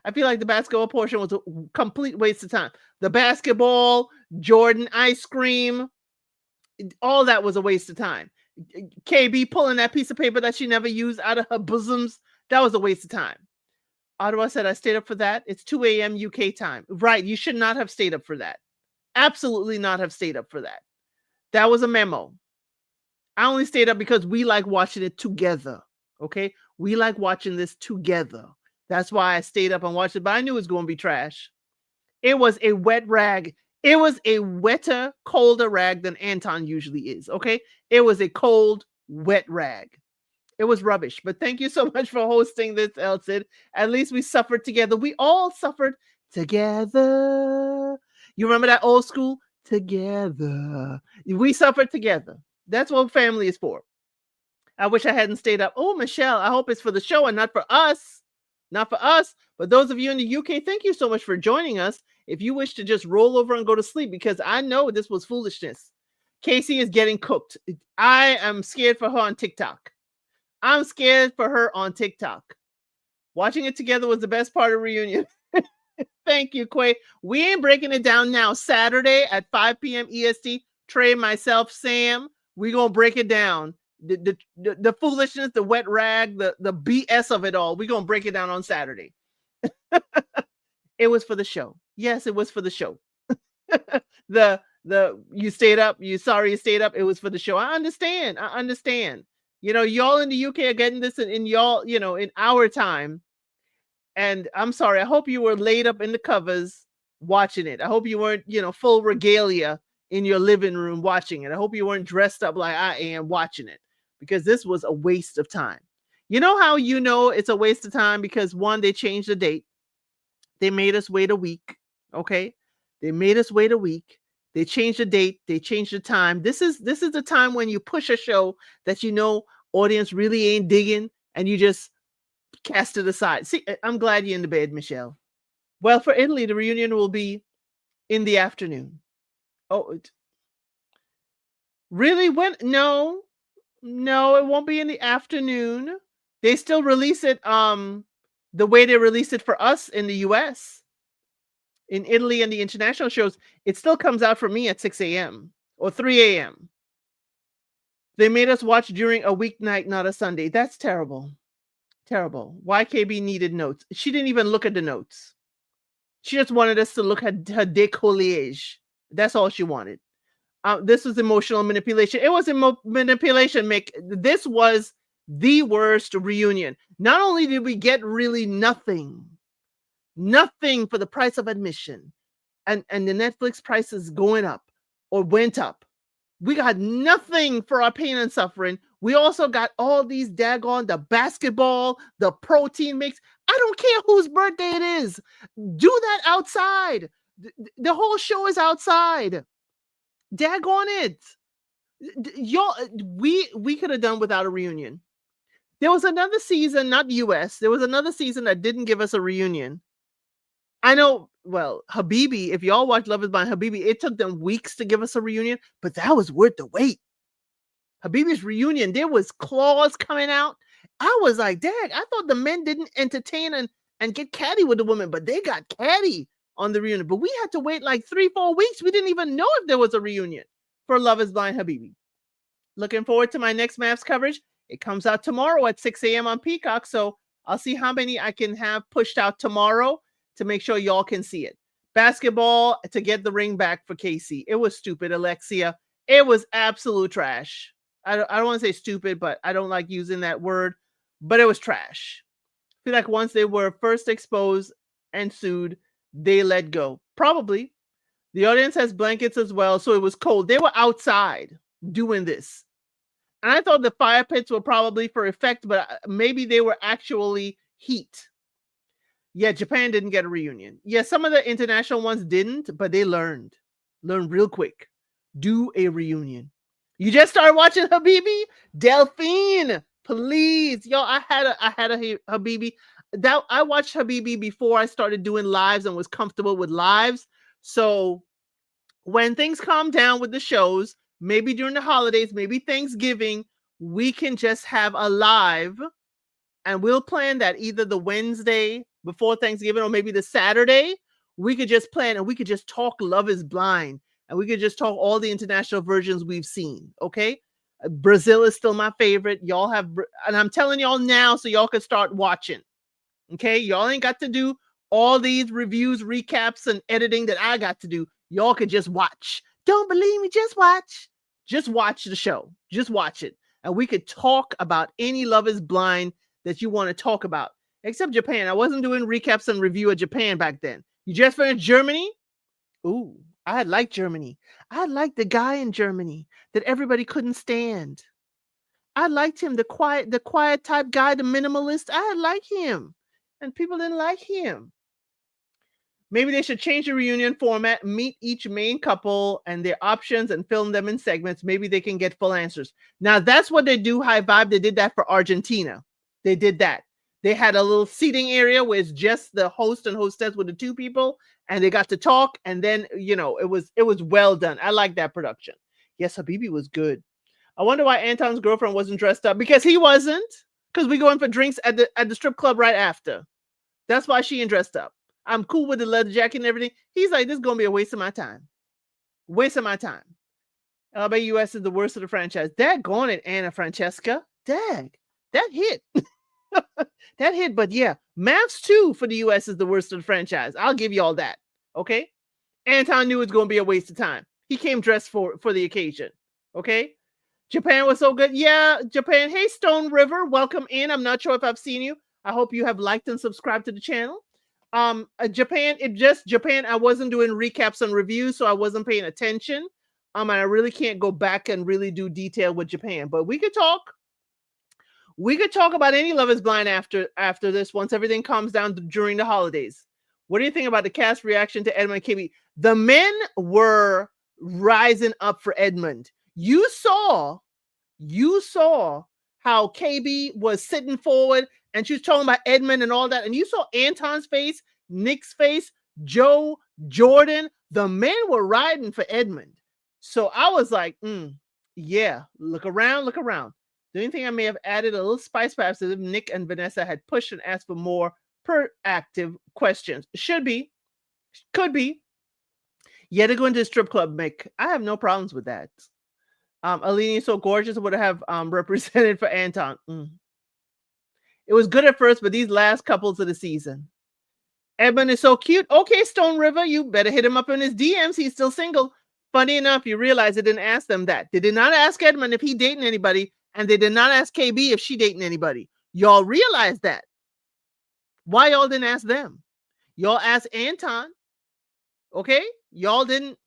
I feel like the basketball portion was a complete waste of time. The basketball, Jordan ice cream, all that was a waste of time. KB pulling that piece of paper that she never used out of her bosoms, that was a waste of time. Ottawa said, I stayed up for that. It's 2 a.m. UK time. Right. You should not have stayed up for that. Absolutely not have stayed up for that. That was a memo. I only stayed up because we like watching it together. Okay. We like watching this together. That's why I stayed up and watched it, but I knew it was going to be trash. It was a wet rag. It was a wetter, colder rag than Anton usually is. Okay. It was a cold, wet rag. It was rubbish. But thank you so much for hosting this, Elsid. At least we suffered together. We all suffered together. You remember that old school? Together. We suffered together. That's what family is for. I wish I hadn't stayed up. Oh, Michelle, I hope it's for the show and not for us. Not for us. But those of you in the UK, thank you so much for joining us. If you wish to just roll over and go to sleep, because I know this was foolishness. Casey is getting cooked. I am scared for her on TikTok. I'm scared for her on TikTok. Watching it together was the best part of reunion. Thank you, Quay. We ain't breaking it down now. Saturday at 5 p.m. EST, Trey, myself, Sam, we going to break it down. The foolishness, the wet rag, the BS of it all. We're going to break it down on Saturday. It was for the show. Yes, it was for the show. You stayed up. You sorry you stayed up. It was for the show. I understand. You know, y'all in the UK are getting this in y'all, you know, in our time. And I'm sorry. I hope you were laid up in the covers watching it. I hope you weren't, you know, full regalia in your living room watching it. I hope you weren't dressed up like I am watching it, because this was a waste of time. You know how you know it's a waste of time? Because one, they changed the date. They made us wait a week. Okay. They made us wait a week. They changed the date. They changed the time. This is the time when you push a show that you know audience really ain't digging, and you just cast it aside. See, I'm glad you're in the bed, Michelle. Well, for Italy, the reunion will be in the afternoon. Oh, really? When? No, it won't be in the afternoon. They still release it the way they release it for us in the US. In Italy and the international shows, it still comes out for me at 6 a.m. or 3 a.m. They made us watch during a weeknight, not a Sunday. That's terrible. Terrible. YKB needed notes. She didn't even look at the notes. She just wanted us to look at her décollage. That's all she wanted. This was emotional manipulation. It was manipulation, Mick. This was the worst reunion. Not only did we get really nothing for the price of admission, and the Netflix price is going up or went up. We got nothing for our pain and suffering. We also got all these daggone, the basketball, the protein mix. I don't care whose birthday it is. Do that outside. The whole show is outside. Daggone it. Y'all, we could have done without a reunion. There was another season, not US. There was another season that didn't give us a reunion. I know, well, Habibi, if y'all watch Love is Blind Habibi, it took them weeks to give us a reunion, but that was worth the wait. Habibi's reunion, there was claws coming out. I was like, dang, I thought the men didn't entertain and get catty with the women, but they got catty on the reunion. But we had to wait like 3-4 weeks. We didn't even know if there was a reunion for Love is Blind Habibi. Looking forward to my next Maps coverage. It comes out tomorrow at 6 a.m. on Peacock, so I'll see how many I can have pushed out tomorrow to make sure y'all can see it. Basketball, to get the ring back for Casey. It was stupid, Alexia. It was absolute trash. I don't want to say stupid, but I don't like using that word. But it was trash. I feel like once they were first exposed and sued, they let go. Probably. The audience has blankets as well, so it was cold. They were outside doing this. And I thought the fire pits were probably for effect, but maybe they were actually heat. Yeah, Japan didn't get a reunion. Yeah, some of the international ones didn't, but they learned real quick. Do a reunion. You just started watching Habibi? Delphine, please. Yo, I had a Habibi. That I watched Habibi before I started doing lives and was comfortable with lives. So when things calm down with the shows, maybe during the holidays, maybe Thanksgiving, we can just have a live, and we'll plan that either the Wednesday before Thanksgiving or maybe the Saturday. We could just plan and we could just talk Love is Blind, and we could just talk all the international versions we've seen. Okay. Brazil is still my favorite. Y'all have, and I'm telling y'all now so y'all can start watching. Okay. Y'all ain't got to do all these reviews, recaps, and editing that I got to do. Y'all could just watch. Don't believe me? Just watch. Just watch the show. Just watch it. And we could talk about any Love is Blind that you want to talk about, except Japan. I wasn't doing recaps and review of Japan back then. You just finished Germany? Ooh, I had liked Germany. I liked the guy in Germany that everybody couldn't stand. I liked him, the quiet type guy, the minimalist. I like him. And people didn't like him. Maybe they should change the reunion format, meet each main couple and their options and film them in segments. Maybe they can get full answers. Now that's what they do, High Vibe. They did that for Argentina. They did that. They had a little seating area where it's just the host and hostess with the two people, and they got to talk. And then, it was well done. I like that production. Yes, Habibi was good. I wonder why Anton's girlfriend wasn't dressed up, because he wasn't. Because we go in for drinks at the strip club right after. That's why she ain't dressed up. I'm cool with the leather jacket and everything. He's like, this is gonna be a waste of my time. Waste of my time. LA US is the worst of the franchise. Daggone it, Anna Francesca. Dag. That hit. That hit, but yeah, Mavs 2 for the US is the worst of the franchise. I'll give you all that. Okay. Anton knew it was gonna be a waste of time. He came dressed for the occasion. Okay. Japan was so good. Yeah, Japan. Hey, Stone River, welcome in. I'm not sure if I've seen you. I hope you have liked and subscribed to the channel. Japan. I wasn't doing recaps and reviews, so I wasn't paying attention. And I really can't go back and really do detail with Japan, but we could talk. We could talk about any Love is Blind after this, once everything calms down during the holidays. What do you think about the cast reaction to Edmund KB? The men were rising up for Edmund. You saw how KB was sitting forward and she was talking about Edmund and all that. And you saw Anton's face, Nick's face, Joe, Jordan. The men were riding for Edmund. So I was like, yeah, look around. The only thing I may have added a little spice perhaps is if Nick and Vanessa had pushed and asked for more proactive questions. Should be. Could be. Yeah, to go into the strip club, Mick. I have no problems with that. Alini is so gorgeous, would have represented for Anton. It was good at first, but these last couples of the season. Edmund is so cute. Okay, Stone River, you better hit him up in his DMs. He's still single. Funny enough, you realize they didn't ask them that. They did not ask Edmund if he dating anybody, and they did not ask KB if she dating anybody. Y'all realize that. Why y'all didn't ask them? Y'all asked Anton. Okay? Y'all didn't.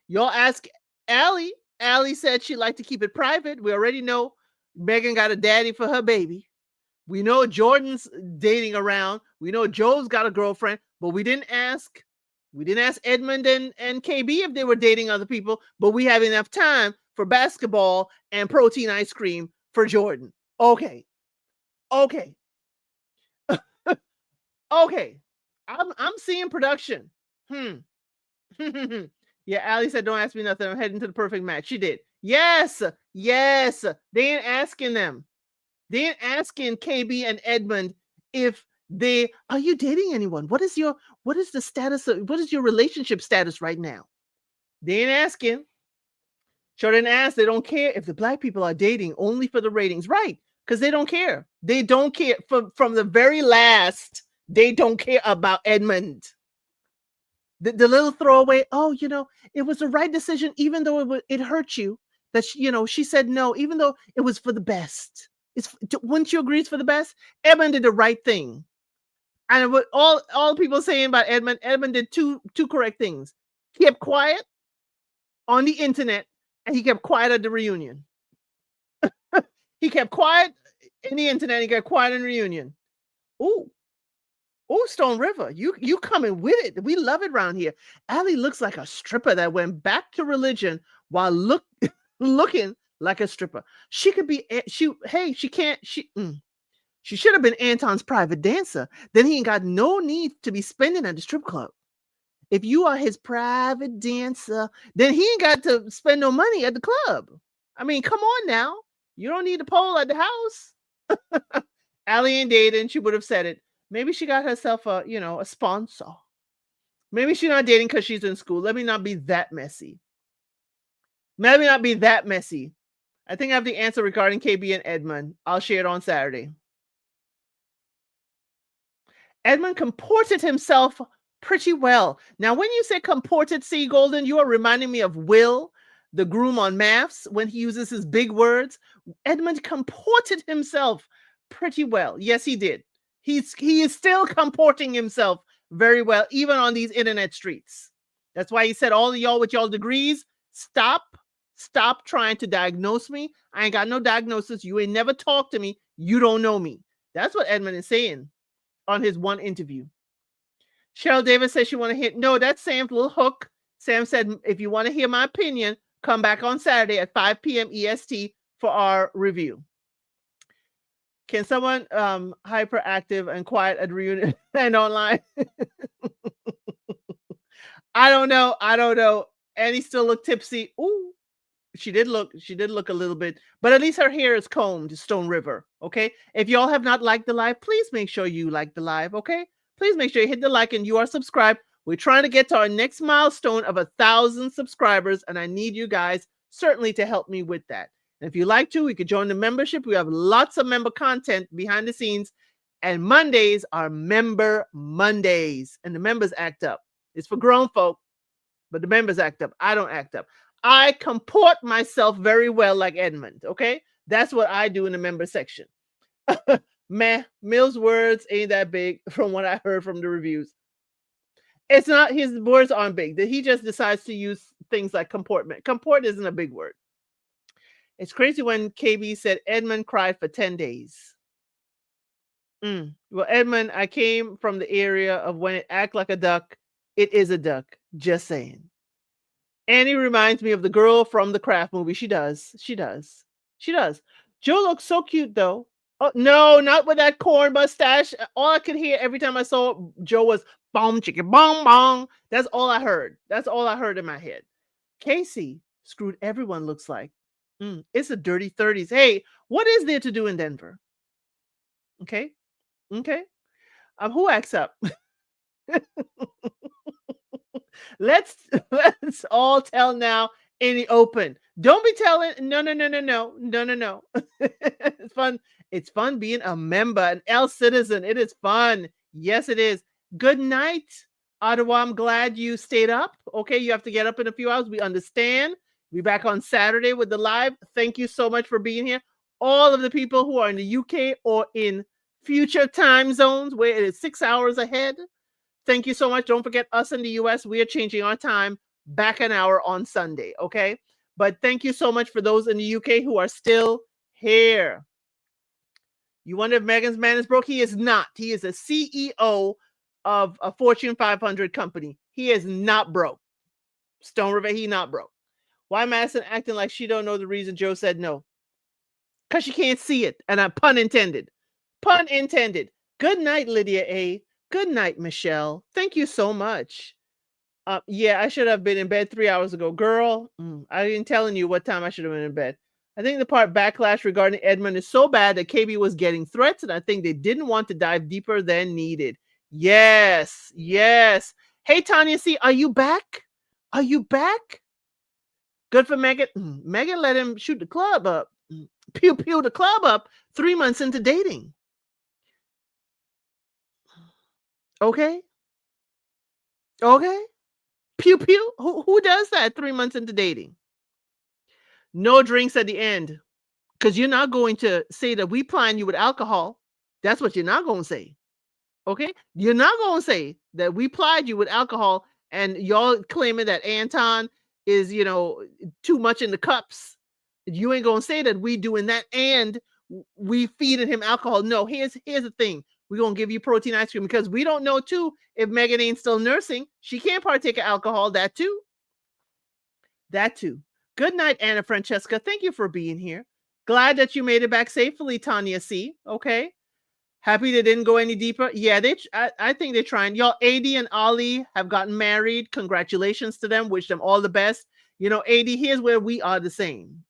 Y'all asked Allie. Allie said she'd like to keep it private. We already know Megan got a daddy for her baby. We know Jordan's dating around. We know Joe's got a girlfriend, but we didn't ask Edmund and KB if they were dating other people, but we have enough time for basketball and protein ice cream for Jordan. Okay. Okay. I'm seeing production. Yeah, Allie said, don't ask me nothing. I'm heading to the perfect match. She did. Yes. They ain't asking them. They ain't asking KB and Edmund if are you dating anyone? What is the status what is your relationship status right now? They ain't asking. Sure didn't ask. They don't care if the black people are dating only for the ratings. Right. Because they don't care. They don't care. From the very last, they don't care about Edmund. The little throwaway, it was the right decision, even though it hurt you. That she said no, even though it was for the best. Wouldn't you agree it's for the best? Edmund did the right thing. And what all people saying about Edmund did two correct things. He kept quiet on the internet, and he kept quiet at the reunion. He kept quiet in the internet, he kept quiet in the reunion. Oh, Stone River, you coming with it. We love it around here. Allie looks like a stripper that went back to religion while looking like a stripper. She could be, she should have been Anton's private dancer. Then he ain't got no need to be spending at the strip club. If you are his private dancer, then he ain't got to spend no money at the club. I mean, come on now. You don't need a pole at the house. Allie ain't dating. She would have said it. Maybe she got herself a sponsor. Maybe she's not dating because she's in school. Let me not be that messy. I think I have the answer regarding KB and Edmund. I'll share it on Saturday. Edmund comported himself pretty well. Now, when you say comported, C. Golden, you are reminding me of Will, the groom on Maths, when he uses his big words. Edmund comported himself pretty well. Yes, he did. He is still comporting himself very well, even on these internet streets. That's why he said, all of y'all with y'all degrees, stop trying to diagnose me. I ain't got no diagnosis. You ain't never talked to me. You don't know me. That's what Edmund is saying on his one interview. Cheryl Davis says she want to hear. No, that's Sam's little hook. Sam said, if you want to hear my opinion, come back on Saturday at 5 p.m. EST for our review. Can someone hyperactive and quiet at reunion and online? I don't know. Annie still look tipsy. Ooh, she did look a little bit, but at least her hair is combed, Stone River. Okay. If y'all have not liked the live, please make sure you like the live. Okay. Please make sure you hit the like and you are subscribed. We're trying to get to our next milestone of 1,000 subscribers, and I need you guys certainly to help me with that. And if you like to, you could join the membership. We have lots of member content behind the scenes, and Mondays are member Mondays, and the members act up. It's for grown folk, but the members act up. I don't act up. I comport myself very well like Edmund, okay? That's what I do in the member section. Meh, Mill's words ain't that big from what I heard from the reviews. It's not, his words aren't big. He just decides to use things like comportment. Comport isn't a big word. It's crazy when KB said Edmund cried for 10 days. Well, Edmund, I came from the area of when it act like a duck, it is a duck. Just saying. Annie reminds me of the girl from the Craft movie. She does. Joe looks so cute, though. Oh, no, not with that corn mustache. All I could hear every time I saw Joe was boom, chicken, bong, bong. That's all I heard. That's all I heard in my head. Casey screwed everyone, looks like. It's a dirty 30s. Hey, what is there to do in Denver? Okay. Who acts up? Let's all tell now in the open. Don't be telling. No. It's fun. It's fun being a member, an L citizen. It is fun. Yes, it is. Good night, Ottawa. I'm glad you stayed up. Okay, you have to get up in a few hours. We understand. Be back on Saturday with the live. Thank you so much for being here. All of the people who are in the UK or in future time zones where it is 6 hours ahead. Thank you so much. Don't forget us in the US. We are changing our time back an hour on Sunday. Okay. But thank you so much for those in the UK who are still here. You wonder if Meghan's man is broke? He is not. He is a CEO of a Fortune 500 company. He is not broke. Stone River, he not broke. Why Madison acting like she don't know the reason Joe said no? Because she can't see it. And pun intended. Pun intended. Good night, Lydia A. Good night, Michelle. Thank you so much. Yeah, I should have been in bed 3 hours ago. Girl, I ain't telling you what time I should have been in bed. I think the part backlash regarding Edmund is so bad that KB was getting threats, and I think they didn't want to dive deeper than needed. Yes. Hey, Tanya C., are you back? Are you back? Good for Megan. Megan let him shoot the club up. Pew the club up 3 months into dating. Okay. Pew. Who does that 3 months into dating? No drinks at the end. Because you're not going to say that we plying you with alcohol. That's what you're not going to say. Okay? You're not going to say that we plied you with alcohol and y'all claiming that Anton is, too much in the cups. You ain't going to say that we doing that and we feeding him alcohol. No, here's the thing. We're going to give you protein ice cream because we don't know, too, if Megan ain't still nursing. She can't partake of alcohol. That, too. Good night, Anna Francesca. Thank you for being here. Glad that you made it back safely, Tanya C. Okay. Happy they didn't go any deeper. Yeah, I think they're trying. Y'all, AD and Ollie have gotten married. Congratulations to them. Wish them all the best. AD, here's where we are the same.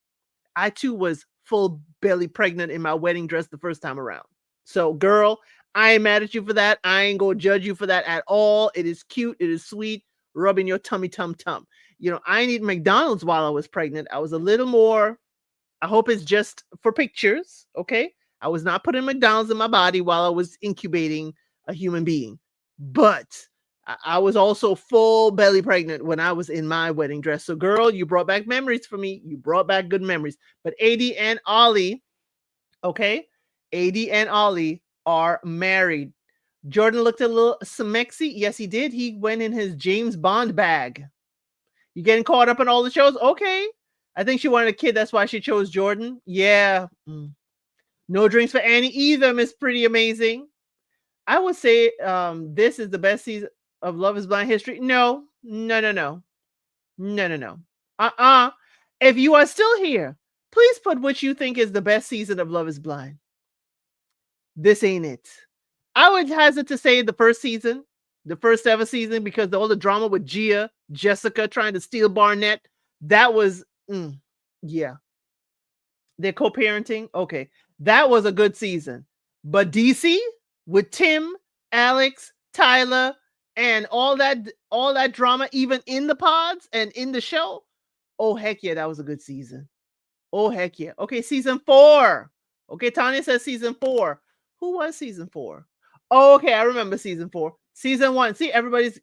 I, too, was full belly pregnant in my wedding dress the first time around. So, girl, I ain't mad at you for that. I ain't going to judge you for that at all. It is cute. It is sweet. Rubbing your tummy tum. I ain't eating McDonald's while I was pregnant. I was a little more, I hope it's just for pictures. Okay. I was not putting McDonald's in my body while I was incubating a human being. But I was also full belly pregnant when I was in my wedding dress. So, girl, you brought back memories for me. You brought back good memories. But AD and Ollie, okay? AD and Ollie are married. Jordan looked a little smexy. Yes, he did. He went in his James Bond bag. You getting caught up in all the shows? Okay. I think she wanted a kid. That's why she chose Jordan. Yeah. No Drinks for Annie either, Miss Pretty Amazing. I would say this is the best season of Love is Blind history. No. If you are still here, please put what you think is the best season of Love is Blind. This ain't it. I would hesitate to say the first season, the first ever season, because all the drama with Jessica trying to steal Barnett, that was, yeah. They're co-parenting. Okay. That was a good season. But DC with Tim, Alex, Tyler, and all that drama, even in the pods and in the show. Oh, heck yeah, that was a good season. Oh, heck yeah. Okay, season 4. Okay, Tanya says season 4. Who was season 4? Oh, okay, I remember season 4. Season 1. See, everybody's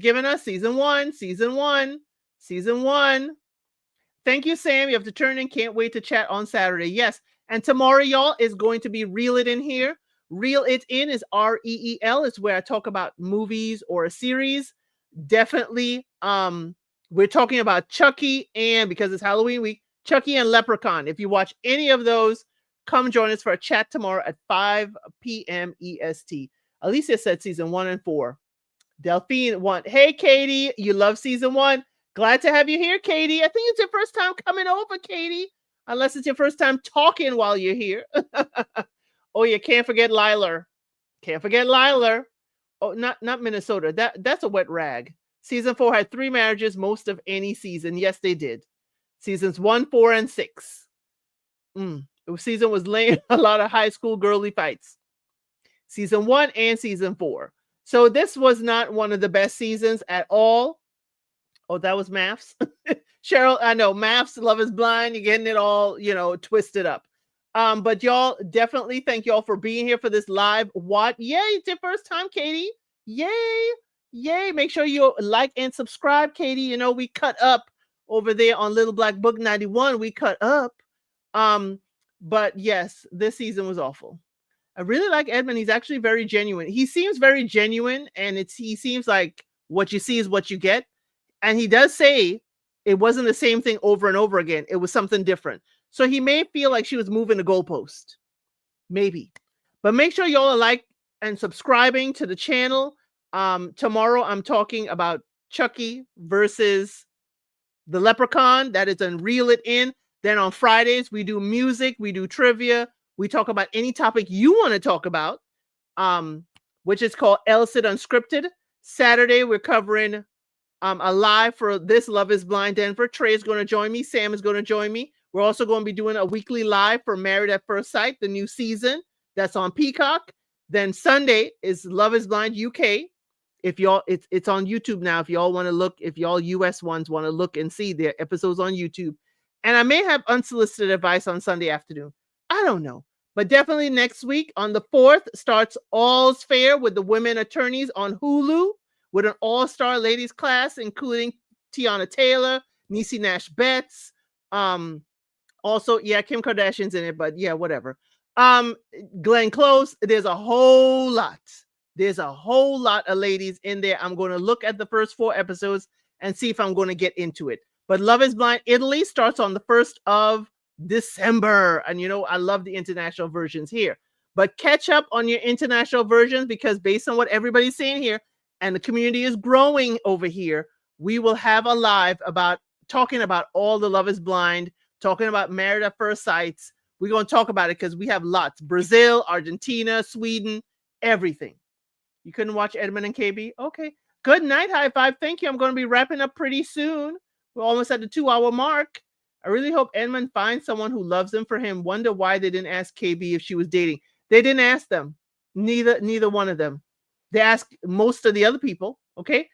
giving us season 1. Thank you, Sam. You have to turn in. Can't wait to chat on Saturday. Yes. And tomorrow, y'all, is going to be Reel It In here. Reel It In is REEL. It's where I talk about movies or a series. Definitely. We're talking about Chucky, and because it's Halloween week, Chucky and Leprechaun. If you watch any of those, come join us for a chat tomorrow at 5 p.m. EST. Alicia said season 1 and 4. Delphine 1. Hey, Katie, you love season 1. Glad to have you here, Katie. I think it's your first time coming over, Katie. Unless it's your first time talking while you're here. Oh, you can't forget Liler. Oh, not Minnesota. That's a wet rag. Season 4 had 3 marriages, most of any season. Yes, they did. Seasons 1, 4, and 6. The season was laying a lot of high school girly fights. Season 1 and season 4. So this was not one of the best seasons at all. Oh, that was Maths. Cheryl, I know Maths, Love is Blind. You're getting it all, twisted up. But y'all, definitely thank y'all for being here for this live watch. Yay, it's your first time, Katie. Yay. Make sure you like and subscribe, Katie. We cut up over there on Little Black Book 91. We cut up. But yes, this season was awful. I really like Edmund. He's actually very genuine. He seems very genuine, and he seems like what you see is what you get. And he does say it wasn't the same thing over and over again. It was something different. So he may feel like she was moving the goalpost. Maybe. But make sure y'all are like and subscribing to the channel. Tomorrow I'm talking about Chucky versus the Leprechaun. That is on Reel It In. Then on Fridays, we do music. We do trivia. We talk about any topic you want to talk about, which is called LSIT Unscripted. Saturday, we're covering a live for this Love is Blind Denver. Trey is going to join me. Sam is going to join me. We're also going to be doing a weekly live for Married at First Sight, the new season. That's on Peacock. Then Sunday is Love is Blind UK. If y'all, it's on YouTube now. If y'all want to look, if y'all US ones want to look and see their episodes on YouTube. And I may have unsolicited advice on Sunday afternoon. I don't know. But definitely next week on the 4th starts All's Fair with the women attorneys on Hulu, with an all-star ladies class, including Tiana Taylor, Niecy Nash Betts. Also, yeah, Kim Kardashian's in it, but yeah, whatever. Glenn Close. There's a whole lot of ladies in there. I'm going to look at the first 4 episodes and see if I'm going to get into it. But Love is Blind Italy starts on the 1st of December. And I love the international versions here. But catch up on your international versions, because based on what everybody's saying here, and the community is growing over here, we will have a live about talking about all the Love is Blind, talking about Married at First Sights. We're going to talk about it because we have lots. Brazil, Argentina, Sweden, everything. You couldn't watch Edmund and KB? Okay. Good night, high five. Thank you. I'm going to be wrapping up pretty soon. We're almost at the 2-hour mark. I really hope Edmund finds someone who loves him for him. Wonder why they didn't ask KB if she was dating. They didn't ask them. Neither one of them. They asked most of the other people. Okay.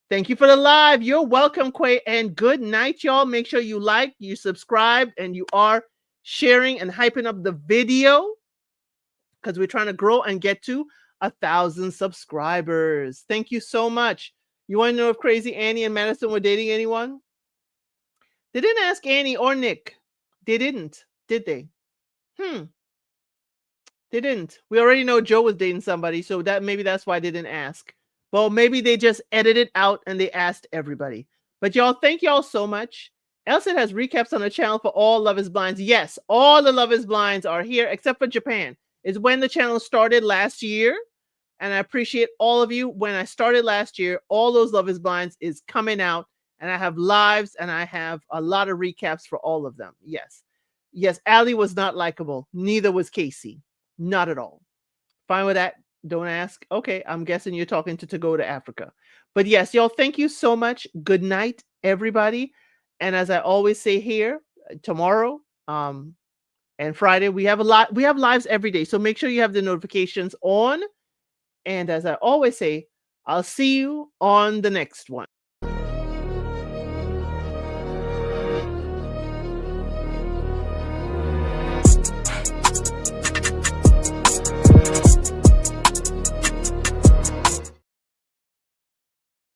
Thank you for the live. You're welcome, Quay. And good night, y'all. Make sure you like, you subscribe, and you are sharing and hyping up the video, because we're trying to grow and get to 1,000 subscribers. Thank you so much. You want to know if Crazy Annie and Madison were dating anyone? They didn't ask Annie or Nick. They didn't, did they? They didn't. We already know Joe was dating somebody, so maybe that's why they didn't ask. Well, maybe they just edited out and they asked everybody. But y'all, thank y'all so much. Elsa has recaps on the channel for all Love is Blinds. Yes, all the Love is Blinds are here except for Japan. It's when the channel started last year. And I appreciate all of you. When I started last year, all those Love is Blinds is coming out. And I have lives and I have a lot of recaps for all of them. Yes. Yes, Allie was not likable. Neither was Casey. Not at all. Fine with that. Don't ask. Okay, I'm guessing you're talking to go to Africa. But yes, y'all, thank you so much. Good night, everybody. And as I always say here, tomorrow and Friday, we have lives every day. So make sure you have the notifications on. And as I always say, I'll see you on the next one.